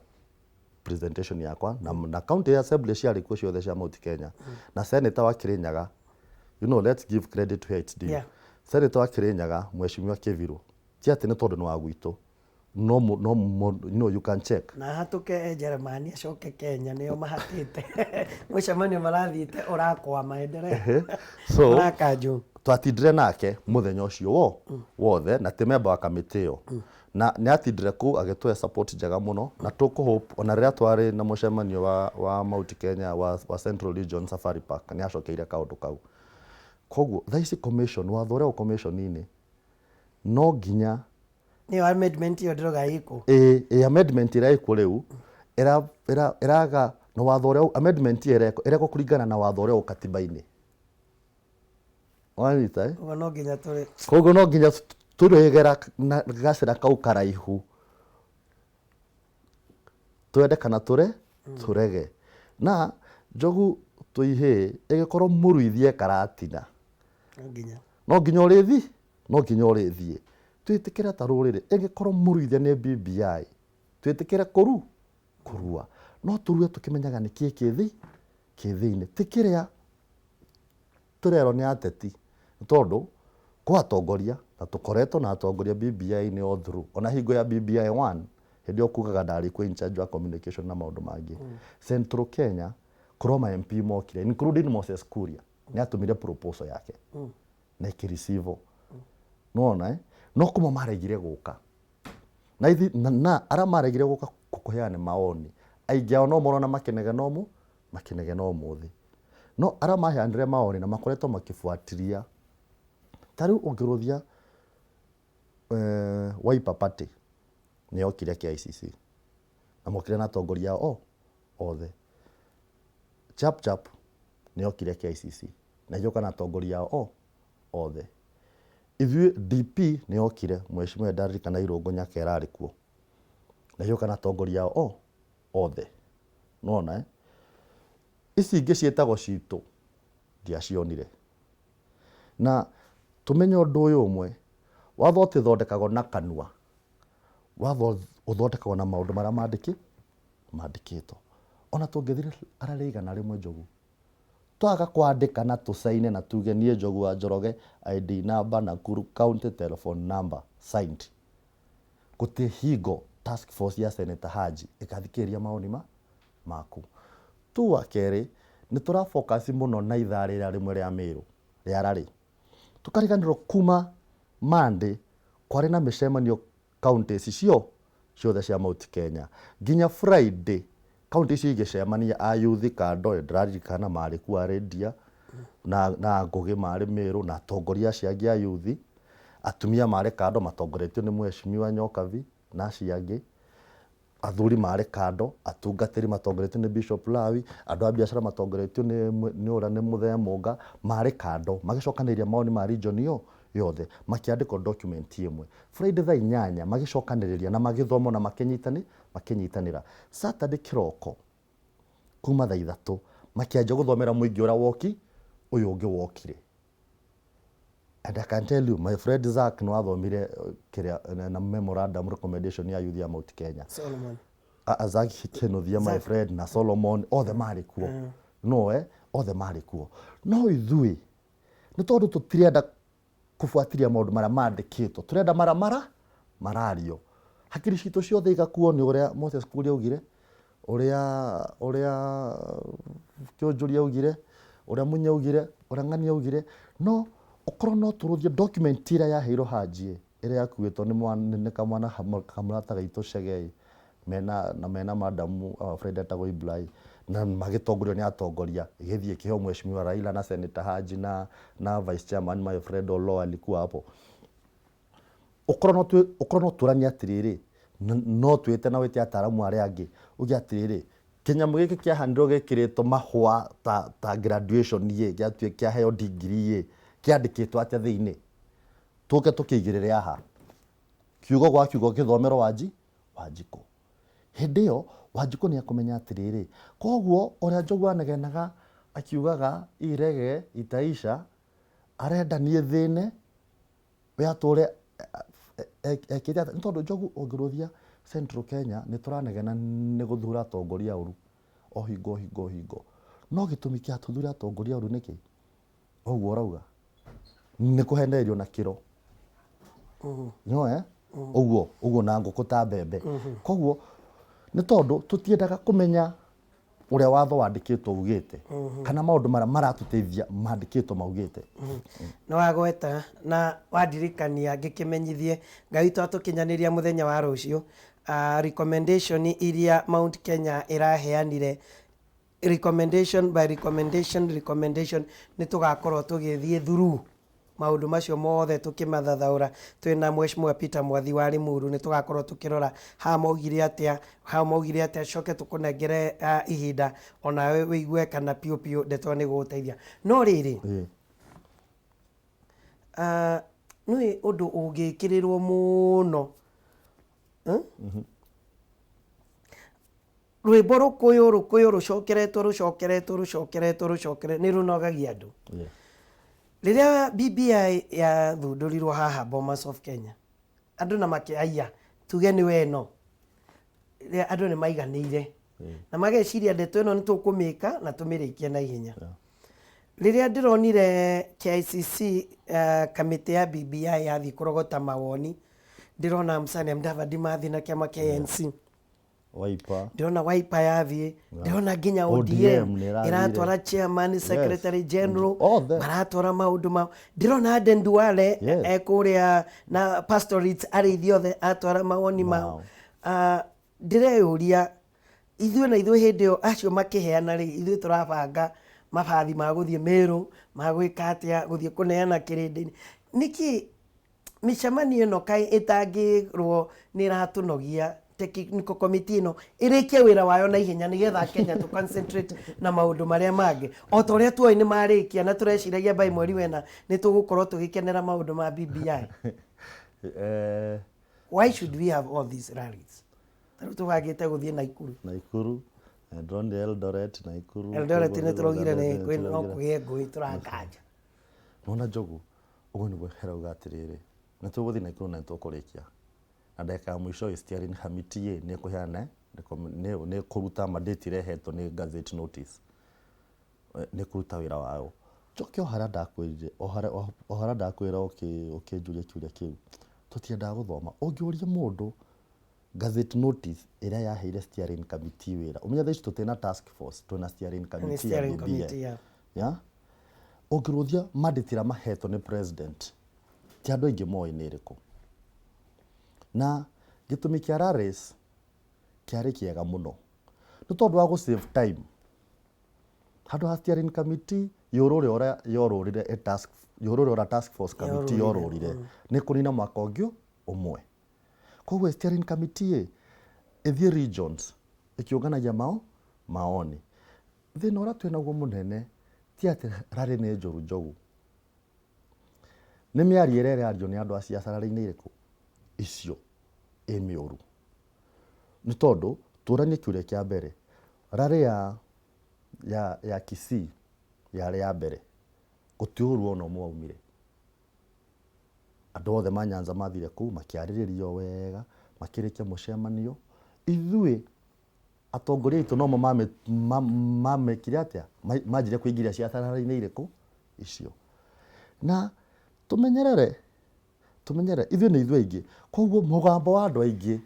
presentation yakwa na county assembly ciarĩ kuo ciothe cia Mount Kenya na senator wa Kirinyaga let's give credit where it's due. Senator wa Kirinyaga mheshimiwa Keviro ti atĩ nĩ tondũ nĩ wa gwitũ no you know you can check. Na hatuke Jeremani acoke Kenya nio mahatite mucemanio marathiite urakwama endelee So urakanju twatindire nake muthenya ucio wothe na ti member wa kamiti iyo na ni atindire ku agitwe support njega muno na tuku hope ona riria twari na mucemanio wa Mount Kenya wa Central Region Safari Park ni acokeire kaundu kau. Koguo thaici commission watho uria commission ini no nginya ni amendment yo ndiroga iko amendment ira iko riu iraga no watho uria amendment ira kuringana na watho uria ukatiba-ini wanita no nginya turi koguo no nginya turegera na gacira kau karaihu twende kana turege na njogu tuihi igikorwo muruithie karatina no nginya urithie twitikire ta rurire igikorwo muruithie ni BBI twitikire kurua no turue tukimenyaga ni kithiini tikiria turero ni ateti tondu kwa atongoria na tukoretwo na atongoria BBI ni all through ona hingo ya BBI 1 hindi okugaga ndari kwa in charge wa communication na maundu mangi Central Kenya kuroma MP mokire including Moses Kuria ni atumire proposal yake na ikireceive nona no kuma maregire guka na ara maregire guka kukuheana maoni aingi ao no morona makenege no muthi no ara maheanire maoni na makoretwo makifuatilia tariu ungiruthia Wiper Party ni okire KICC na mokire na tongoria othe chap ni okire KICC na yoka na tongoria othe ithui DP ni okire mheshimiwa Darry kana Irungu Nyakera ari kuo na yoka na tongoria othe nona ici ingi cietagwo citu ndiacionire na tumenye undu uyu umwe watho utithondekagwo na kanua watho uthondekagwo na maundu maria mandikitwo ona tungithire ararigana rimwe njogu twaga kwandika na tusaine na tuge nie njogu wa Njoroge ID number na Nakuru county telephone number signed guti hingo task force ya Senator Haji ikathikiria maoni maku tu wakeri ni tura focus muno na itharira rimwe ria miru ria rari tukariganirwo kuma Monday kwari na micemanio counties ciothe cia Mount Kenya nginya Friday counties igicemania a youth kando ndirarikana mari kwa redia na ngugi mari miru na tongoria ciangi a youth atumia mari kando matongoretio ni mheshimiwa Nyokavi na ciangi athuri mari kando atungatiri matongoretio ni Bishop Lawi andu a biashara matongoretio ni ura ni Muthemunga mari kando magicokaniria maoni ma region yothe makiandikwo document imwe Friday thaa 8 magicokaniria na magithomo na makinyitanira Saturday kiroko kuma thaa 3 makianjia guthomera muingi ura woki uyu ungi wokire and I can tell you my friend Zach no athomire kiria na memorandum recommendation ya youth ya Mount Kenya Solomon Zach Kenothia my friend na Solomon othe mari kuo no othe mari kuo no ithui ni tondu tutirenda kufuatilia maundu maria mandikitwo turenda marario hakiri citu ciothe igakuo ni uria Moses Kuria augire uria Kionjuri augire uria Munya augire uria Ng'ani augire no okorwo no turuthie document ira ya Heiro Haji ira yakuitwo ni kamwana kamurata gaitu Chegei mena madam Fred Atagoi Blai na magitongorio ni atongoria igithie kiheo mheshimiwa Raila na Senator Haji na vice chairman my friend Olo alikuwa hapo okorwo no turania atiriri no twite na wite ataramu aria angi ugi atiriri kinyamu giki kia handro gikiritwo mahwa ta graduation ye giatue kia heo degree ye kiandikitwo atia thiini tuke tukigirire aha kiugo gwa kiugo githomero Wanjiku hindi iyo Wanjiku ni akumenya atiriri koguo uria Njogu anegenaga akiugaga irege itaisha arenda nie thine we ature ekita ntondu Njogu ongiruthia Central Kenya ni turanegena ni guthura atongoria uru hingo no gitumi kia tuthura atongoria uru niki oguo rauga ni kuhenderio na kiro no Uguo na ngũkũ ta mbembe. Koguo nĩ tondũ tũtiendaga kũmenya ũrĩa watho wandĩkĩtwo ugĩte kana maũndũ marĩa maratũteithia mandĩkĩtwo maugĩte. Nĩ wagweta na wandirikania ngĩkĩmenyithie Ngai twatũkinyanĩria mũthenya wa rũciũ recommendation iria Mount Kenya ĩraheanire recommendation by recommendation nĩ tũgakorwo tũgĩthiĩ through maũndũ macio mothe tũkĩmathathaũra twĩna Mheshimiwa Peter Mwathi wa Limuru nĩ tũgakorwo tũkĩrora ha maugire atĩa coke tũkũnengere ihinda onawe wĩigue kana piũ ndeto nĩ gũgũteithia no rĩrĩ nĩ ũndũ ũngĩkĩrĩrwo mũno rwĩmbo rũkũyũ rũcokeretwo nĩ rũnogagia andũ. Rĩrĩa BBI yathundurirwo haha Bomas of Kenya andũ na makĩaya tuge nĩ weno andũ nĩ maiganĩire na mageciria ndeto ĩno nĩ tũkũmĩka na tũmĩrĩkie na ihenya. Rĩrĩa ndĩronire KICC kamĩtĩ ya BBI yathi kũrogota mawoni ndĩrona Musalia Mudavadi mathi na kĩama kĩa ANC ndĩrona Wiper yathie ndĩrona nginya ODM ĩratwara chairman secretary general maratwara maũndũ mao ndĩrona Aden Duale kũrĩa na pastorate arĩithi othe atwara mawoni mao. Ndĩreyũria ithuĩ hĩndĩ ĩyo acio makĩheana rĩ ithuĩ tũrabanga mabathi ma gũthiĩ Meru ma gwĩka atĩa gũthiĩ kũneana kĩrĩndĩ-inĩ nĩkĩ mĩcemanio ĩno kaĩ ĩtangĩrwo nĩ ĩratũnogia technical committee ĩno ĩrĩkie wĩra wayo na ihenya nĩgetha Kenya to concentrate na maũndũ marĩa mangĩ o ta ũrĩa tuoĩ nĩ marĩkia na tũreciragia by mweri wena nĩ tũgũkorwo tũgĩkenera maũndũ ma BBI. Why should we have all these rallies? Tarĩu tũbangĩte gũthiĩ Naikuru ndĩronire Eldoret nĩ tũraugire no kũgĩe ngũĩ tũrakanja nona Njogu ũguo nĩguo herauga atĩrĩrĩ nĩ tũgũthiĩ Naikuru na nĩ tũkũrĩkia na ndagĩka ya mũico steering committee nĩ kũheana nĩ kũruta mandate irehetwo nĩ gazette notice nĩ kũruta wĩra wao. Njoke o harĩa ndakwĩra ũkĩnjũria kĩũria kĩu tũtiendaga gũthoma ũngĩũria mũndũ gazette notice ĩrĩa yaheire steering committee wĩra ũmenya thaa ici tũtĩna task force twĩna steering committee ya BBI ũngĩrũthia mandate ĩrĩa mahetwo nĩ president ti andũ aingĩ moĩ nĩ ĩrĩkũ na gĩtũmi kĩa rallies kĩarĩ kĩega mũno nĩ tondũ wa gũ save time handũ ha steering committee yũrũre ũrĩa yorũrire task force committee yorũrire nĩ kũnina mwaka ũngĩ ũmwe. Koguo steering committee ĩthiĩ regions ĩkĩũnganagia maoni thĩna ũrĩa twĩna guo mũnene ti atĩ rally nĩ njũru Njogu nĩ mĩario ĩrĩa ĩrario nĩ andũ a siasa rally-inĩ irĩkũ icio ĩ mĩũru nĩ tondũ tũranie kĩũria kĩa mbere rally ya Kisii yarĩ ya mbere gũtirĩ ũru ona ũmwe waumire andũ othe ma Nyanza mathire kũu makĩarĩrĩrio wega makĩrĩkia mũcemanio ithuĩ atongoria aitũ no mamekire atĩa manjire kũingĩria siasa rally-inĩ irĩkũ icio na tũmenyerere ithuĩ nĩ ithuĩ aingĩ koguo mũgambo wa andũ aingĩ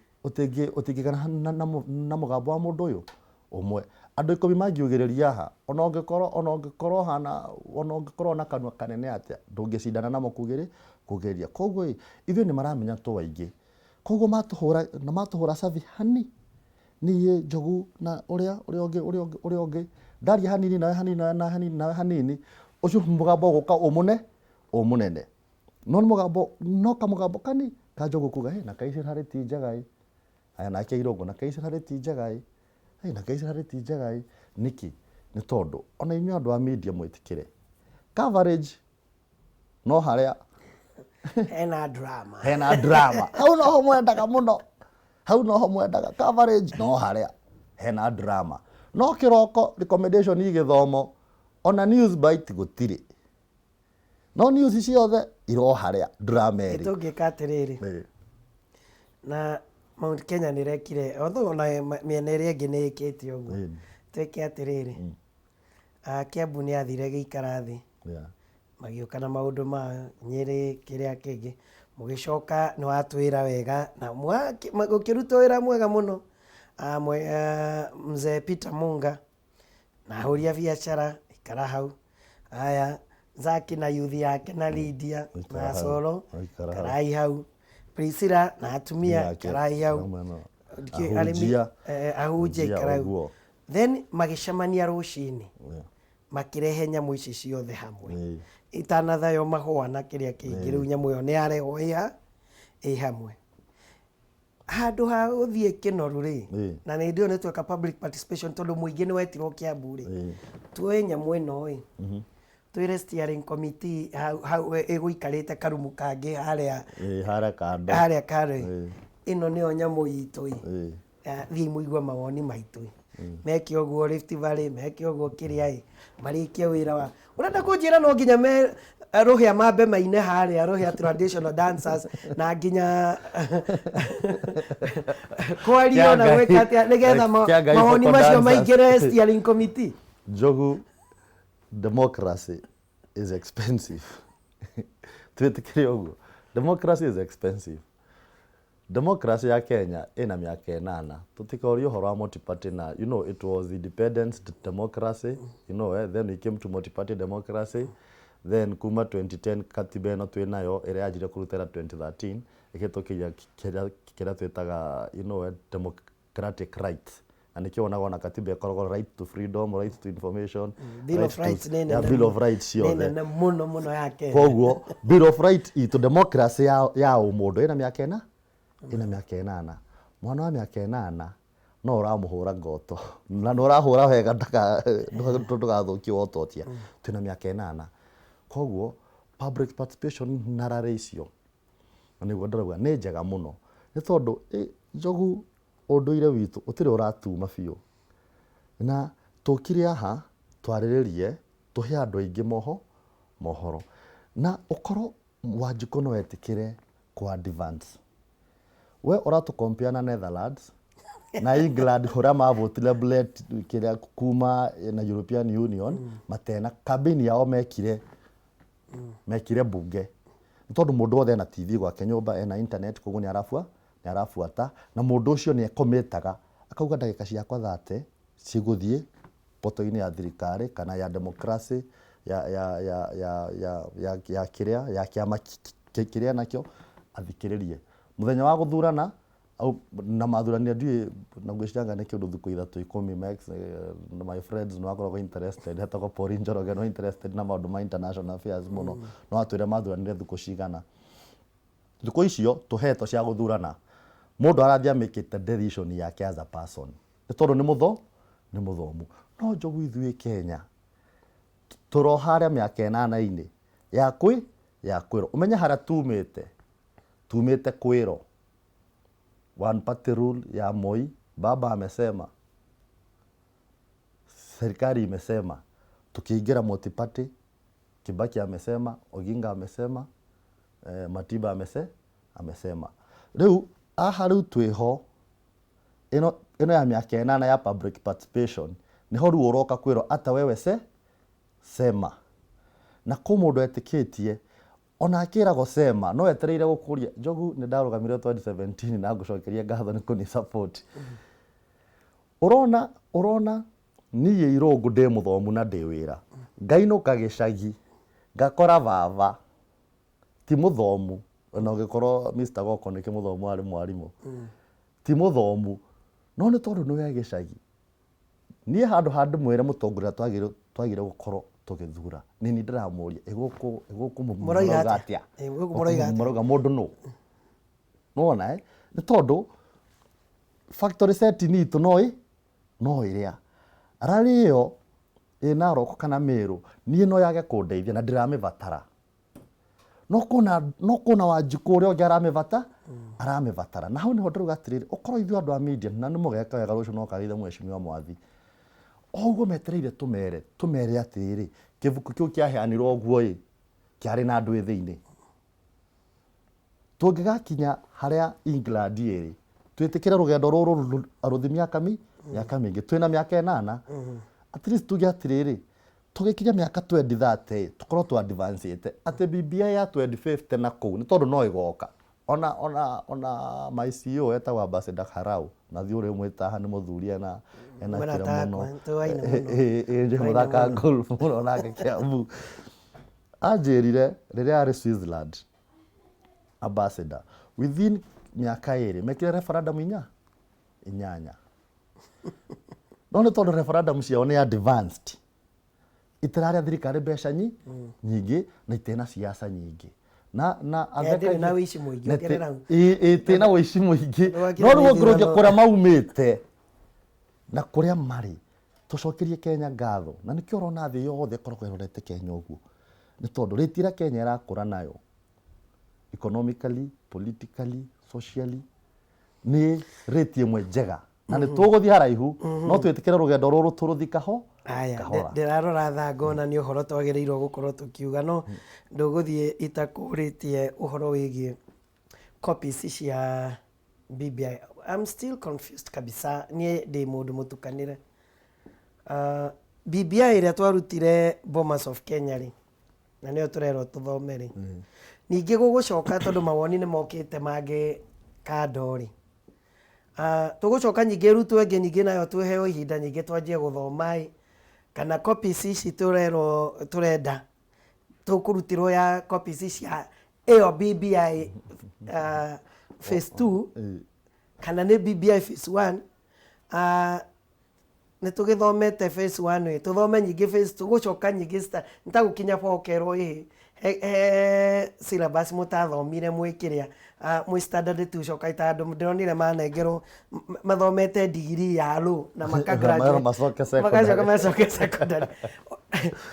ũtingĩgana na mũgambo wa mũndũ ũyũ ũmwe andũ 10 mangiugĩrĩria ha ona ũngĩkorwo na kanua kanene atĩa ndũngĩcindana namo kũgeria koguo ithuĩ nĩ maramenya tũ aingĩ koguo matũhũra cabi hani niĩ Njogu na ũrĩa ũngĩ ndaria hanini nawe hanini ũcio mũgambo ũgũka ũmũnene no kamũgambo kani ka Njogu kuga na kaicĩ harĩ ti njega aya nake Irungu na kaicĩ harĩ ti njega na kaicĩ harĩ ti njega nĩkĩ nĩ tondũ ona inyuĩ andũ a media mwĩtĩkĩre coverage no harĩa hena drama hau noho mwendaga mũno coverage no harĩa hena drama no kĩroko recommendation igĩthomo ona news bite gũtirĩ no news ciothe iro harĩa drama ĩrĩ tũngĩka atĩrĩrĩ na Mount Kenya nĩ rekire although na mĩena ĩrĩa ĩngĩ nĩ ĩkĩte ũguo twĩke atĩrĩrĩ Kiambu nĩ athire gĩikara thĩ magĩũka na maũndũ ma Nyĩrĩ kĩrĩa kĩngĩ mugicoka ni watwira wega na gukiruta wira mwega muno mzee Peter Munga na huria biacara ikara hau aya Zaki na yuthi yake na Lydia na Solo karai hau Priscilla na atumia karai hau ahunjia ikarau then magicemania rucini makirehe nyamu ici ciothe hamwe itanathayo mahũa na kĩrĩa kĩngĩ rĩu nyamũ ĩyo nĩ yarehwo ĩ hamwe handũ ha gũthiĩ kĩnoru rĩ na nĩ ndio nĩ tweka public participation tondũ mũingĩ nĩ wetirwo Kiambu rĩ tuoe nyamũ ĩno ĩ twĩre steering committee hau ĩgũikarĩte karumu kangĩ harĩa kando ĩno nĩyo nyamũ itũ ĩ thiĩ mũigue mawoni maitũ meke ũguo Rift Valley meke ũguo kĩrĩa ĩ marĩkie wĩra wa ũrenda kũnjĩra no nginya me rohia mambe maine harĩa rohia traditional dancers na nginya kwario na gwĩka atĩa nĩgetha mawoni macio maingĩre steering committee. Njogu, democracy is expensive. Twĩtĩkĩre ũguo, democracy is expensive. Democracy ya Kenya ina miaka 8 tutikoria uhoro wa multi-party na you know it was independence democracy you know then we came to multi-party democracy then kuma 2010 katiba ino twinayo ĩrĩa yanjire kurutera 2013 ikitukiria kĩrĩa twĩtaga you know democratic rights and ikĩonagwo na katiba ikoragwo right to freedom, right to information, bill of rights bill of rights ciothe muno yake koguo bill of rights to democracy ya ũmũndũ ina miaka 8 ina miaka 8 mwana wa miaka 8 no uramuhura ngoto na no urahura wega ndugathukie wototia twina miaka 8 koguo public participation narare icio niguo ndarauga ni njega muno ni tondu Njogu unduire witu utire uratuma biu na tukire aha twariririe tuhe andu aingi mohoro na ukorwo Wanjiku no etikire kwa advance we uratu compare na Netherlands na England hora mavotile bullet kira kuma na European Union matena campaign yao mekire bunge tondu mundu wothe na TV gwake nyumba ena internet koguo ni arafuata na mundu ucio ni ekometaga akauga ndagika ciakwa 30 ciguthie poto-ini ya thirikari kana ya democracy ya kiama kiria nakio athikiririe muthenya wa guthurana au na mathurania ndui na gwicanga ne kindu thuku 3-10 max na my friends no akoragwo interested hetako Paul Njoroge no interested na maundu ma international affairs muno no atwire mathuranire thuku cigana thuku icio tuheto cia guthurana mundu arathia mikite decision yake as a person tondu ni muthomu no Njogu ithuĩ Kenya turoharia miaka 8 ya kwiro umenya hara tumite kwiro one party rule ya Moi baba amesema serikali imesema tukiingira multi-party Kibaki amesema Oginga amesema Matiba amesema riu riu twiho ino ya miaka 8 ya public participation niho riu uroka kwiro ata wewe sema na ko mundu etikitie ona akiragwo sema no etereire gukuria Njogu ni ndarugamire 2017 na ngucokeria ngatho ni kuni support urona niye Irungu ndi muthomu na ndi wira ngainuka gicagi ngakora baba ti muthomu ona ugikorwo Mr Goko ni kimuthomu ari mwarimu ti muthomu no ni tondu niwe gicagi nie handu mwire mutongoria twagire gukorwo tugithura nini ndiramuria iguku muroiga atia muroiga mundu no ona ni tondu factory set ni tu no iria arari yo ina roko kana Meru nie no yage kundeithia na ndiramevatara no kuna Wanjiku uria ungi aramevatara na hau niho ndiruga atiriri ukorwo ithu andu a media na ni mugeka wega rucio no karitha mweshimiwa mwathi oguo metereire tumere atiriri kivuku kiu kiaheanirwo guo kiari na andu thiini tungigakinya haria England iri twitikire rugendo ruru aruthi miaka mingi twina miaka 8 at least tuge atiriri tugikinya miaka 2030 tukorwo tu advancete ati BBI ya 2050 na kuu ni tondu no igoka ona my CEO etagwo Ambassador Harau na thiuri mwitaha ni muthuri ena kira muno je muthaka golf muno nake Kiambu anjirire riria ari Switzerland Ambassador within miaka iri mekire referendum inyanya no ni tondu referendum ciao ni advanced itiraria thirikari mbeca nyingi na itena siasa nyingi na atheka na wici muingi ogerera itena wici muingi no ruo ngrothia kuria maumite na kuria mari tucokerie Kenya ngatho na nikio urona thi yothe korwo irorete Kenya uguo ni tondu ritira Kenya irakura nayo economically politically socially ni rate imwe njega na ni tuguthia haraihu no twitikire rugendo ruru turuthikaho aya ndirarora thango na ni uhoro twagereirwo gukorwo tukiuga no nduguthie itakuritie uhoro wigie copies cia BBI. I'm still confused kabisa ni ndi mundu mutukanire BBI iria twarutire Bomas of Kenya ri na nio turerwo tuthomere ningi gugucoka tondu mawoni ni mokite mange kandori tugucoka nyingi rutwo engi nyingi nayo tuheo ihinda nyingi twanjie guthomai kana copies ici turenda tukurutirwo ya copies cia eo BBI phase 2 kana ni BBI phase 1 ni tugithomete phase 1 tuthome nyingi phase 2 gucoka nyingi ntagukinya pokerwo syllabus mutathomire mwikiria mwi standard tucoka itandu ndionire manengerwo mathomete degree ya law na makagraduate macoke secondary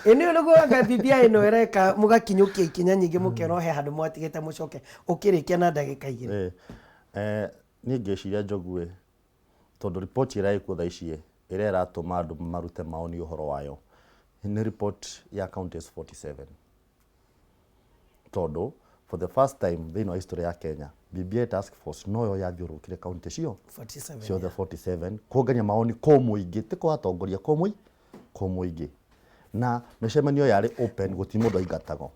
ini nugo anga BBI no ereka mugakinyukia ikinya nyingi mukero he handu mwatigite mucoke ukirikia na ndagika igiri ni ngeciria njogue tondu report iraikuo thaicie ira iratuma andu marute maoni uhoro wayo ni report ya counties 47 tondu for the first time thĩinĩ wa history ya Kenya BBI task force noyo yathiũrũkire county cio 47 kũngania maoni kwa mũingĩ ti kwa atongoria kwa mũingĩ na mĩcemanio yarĩ open gũtirĩ mũndũ aingatagwo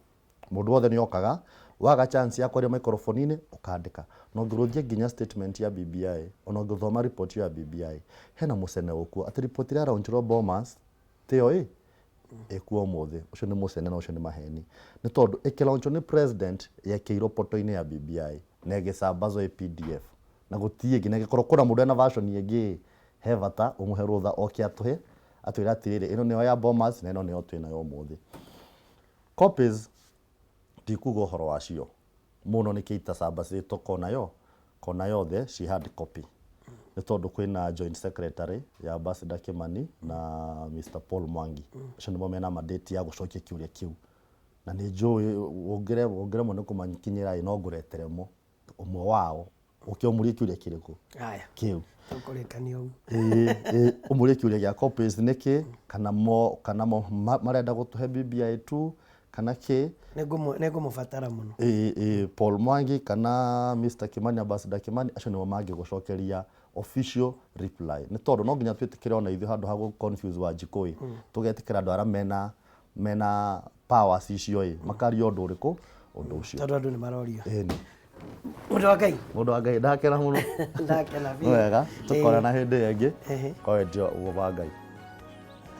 mũndũ wothe nĩokaga waga chance ya kwaria microphone-inĩ ũkandĩka no ngĩrũthia nginya statement ya BBI ona ngĩthoma report ya BBI hena mũcene ũkuo atĩ report ya launchirwo Bomas tĩyo ekuo mothe ucio ni mucene na ucio ni maheni ni tondu ikilaunchwo ni president yekeirwo poto-ini ya BBI na igicambazwo PDF na gutie nginya gikorwo kuna mundu ena version yengi he bata umuhe rutha oke atuhe atwira atiriri ino niyo ya Bomas na ino niyo twinayo mothe copies ndikuga uhoro wacio muno ni kiita cambacitwo kona yothe she had copy ni tondu kwina joint secretary ya Ambassador Kimani na Mr Paul Mwangi acio nimo mena mandate ya gucokia kiuria kiu na ni njui wongere muno kumanyikinyira ino ngureteremo umwe wao ukiomuria kiuria kiriku aya kiu tukurekanio umuria kiuria gia copies niki kana mo marenda gutuhe BBI tu kana ki negumufatara muno Paul Mwangi kana Mr Kimani Ambassador Kimani acio nimo mangi gucokeria official reply ni tondu no nginya twitikire ona ithu handu ha confuse wa jikoi tugetikira andu ara mena powers icio makaria undu uriku undu ucio tondu andu ni marorio mundu wa Ngai ndakena muno ndakena vi wega tukorana hindi yengi kwa ndio ugo wa Ngai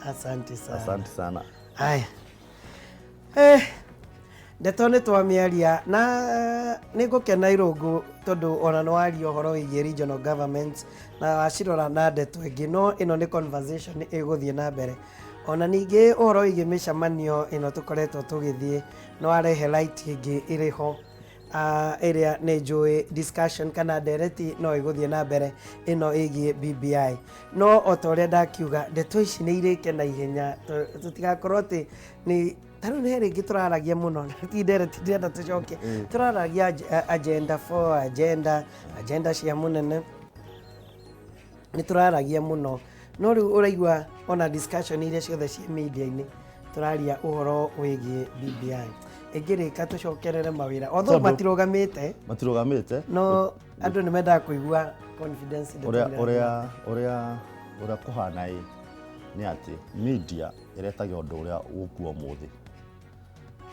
asante sana haya ndeto nĩ twamiaria na nĩ ngũkena Irungu tondu ona no waria ũhoro wĩgiĩ regional governments na wacirora na ndeto ĩngĩ no ĩno nĩ conversation ĩgũthiĩ na mbere ona ningĩ ũhoro wĩgiĩ mĩcemanio ĩno tũkoretwo tũgĩthiĩ no arehe light ĩngĩ ĩrĩho area nĩ njũĩ discussion kana ndereti no ĩgũthiĩ na mbere ĩno ĩgiĩ BBI no o ta ũrĩa ndakiuga ndeto ici nĩ irĩke na ihenya tũtigakorwo atĩ nĩ taru nĩ rĩngĩ tũraragia mũno tinderenda tũcoke tũraragia agenda 4 agenda cia mũnene nĩ tũraragia mũno no rĩu ũraigua ona discussion iria ciothe cia media-inĩ tũraria ũhoro wĩgiĩ BBI ĩngĩrĩka tũcokerere mawĩra although matirũgamĩte no andũ nĩ mendaga kũigua confidence ũrĩa kũhana nĩ atĩ media ĩretagia ũndũ ũrĩa ũkuo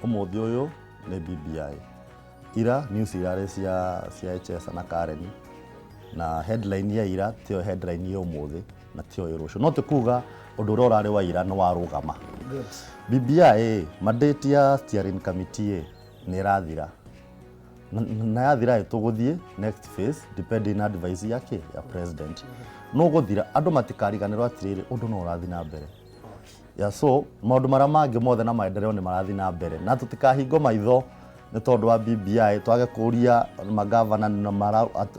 ũmũthĩ ũyũ nĩ BBI. Ira news irarĩ cia HS na Karen, na headline ya ira tĩyo headline ya ũmũthĩ na tĩyo ya rũciũ. No tikuga ũndũ ũrĩa ũrarĩ wa ira nĩ warũgama. BBI mandate ya steering committee nĩ ĩrathira, na yathira tũgũthiĩ next phase depending na advice yake ya president. No gũthira andũ matikariganĩrwo atĩrĩrĩ ũndũ no ũrathi na mbere. So maũndũ marĩa mangĩ mothe na maendeleo nĩ marathi na mbere, na tũtikahingo maitho nĩ tondũ wa BBI. Twage kũria mangavana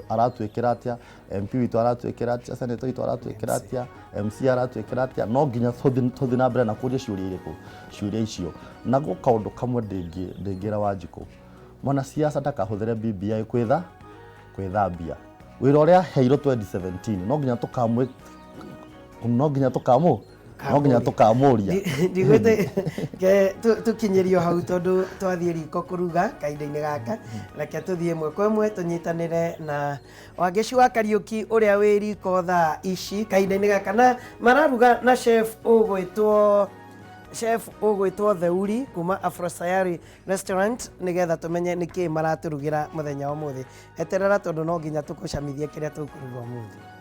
aratuĩkĩra atĩa, MP witũ aratuĩkĩra atĩa, senator witũ aratuĩkĩra atĩa, MC aratuĩkĩra atĩa. No nginya tũthi na mbere na kũria ciũria irĩkũ, ciũria icio. Na gũ kaũndũ kamwe ndĩngĩra Wanjikũ, mwanasiasa ndakahũthĩre BBI kwĩthambia. Wĩra ũrĩa heirwo 2017 no nginya tũkamũria. Ndigwĩte tũkinyĩrio hau tondũ twathiĩ riko kũruga kahinda-inĩ gaka, reke tũthiĩ ĩmwe kwa ĩmwe tũnyitanĩre na Wangeci wa Kariũki ũrĩa wĩ riko thaa ici kahinda-inĩ gaka, na mararuga na chef ũgwĩtwo Theuri kuma Afro Sayari Restaurant, nĩgetha tũmenye nĩkĩ maratũrugĩra mũthenya wa ũmũthĩ. Eterera tondũ no nginya tũkũcamithie kĩrĩa tũkũruga ũmũthĩ.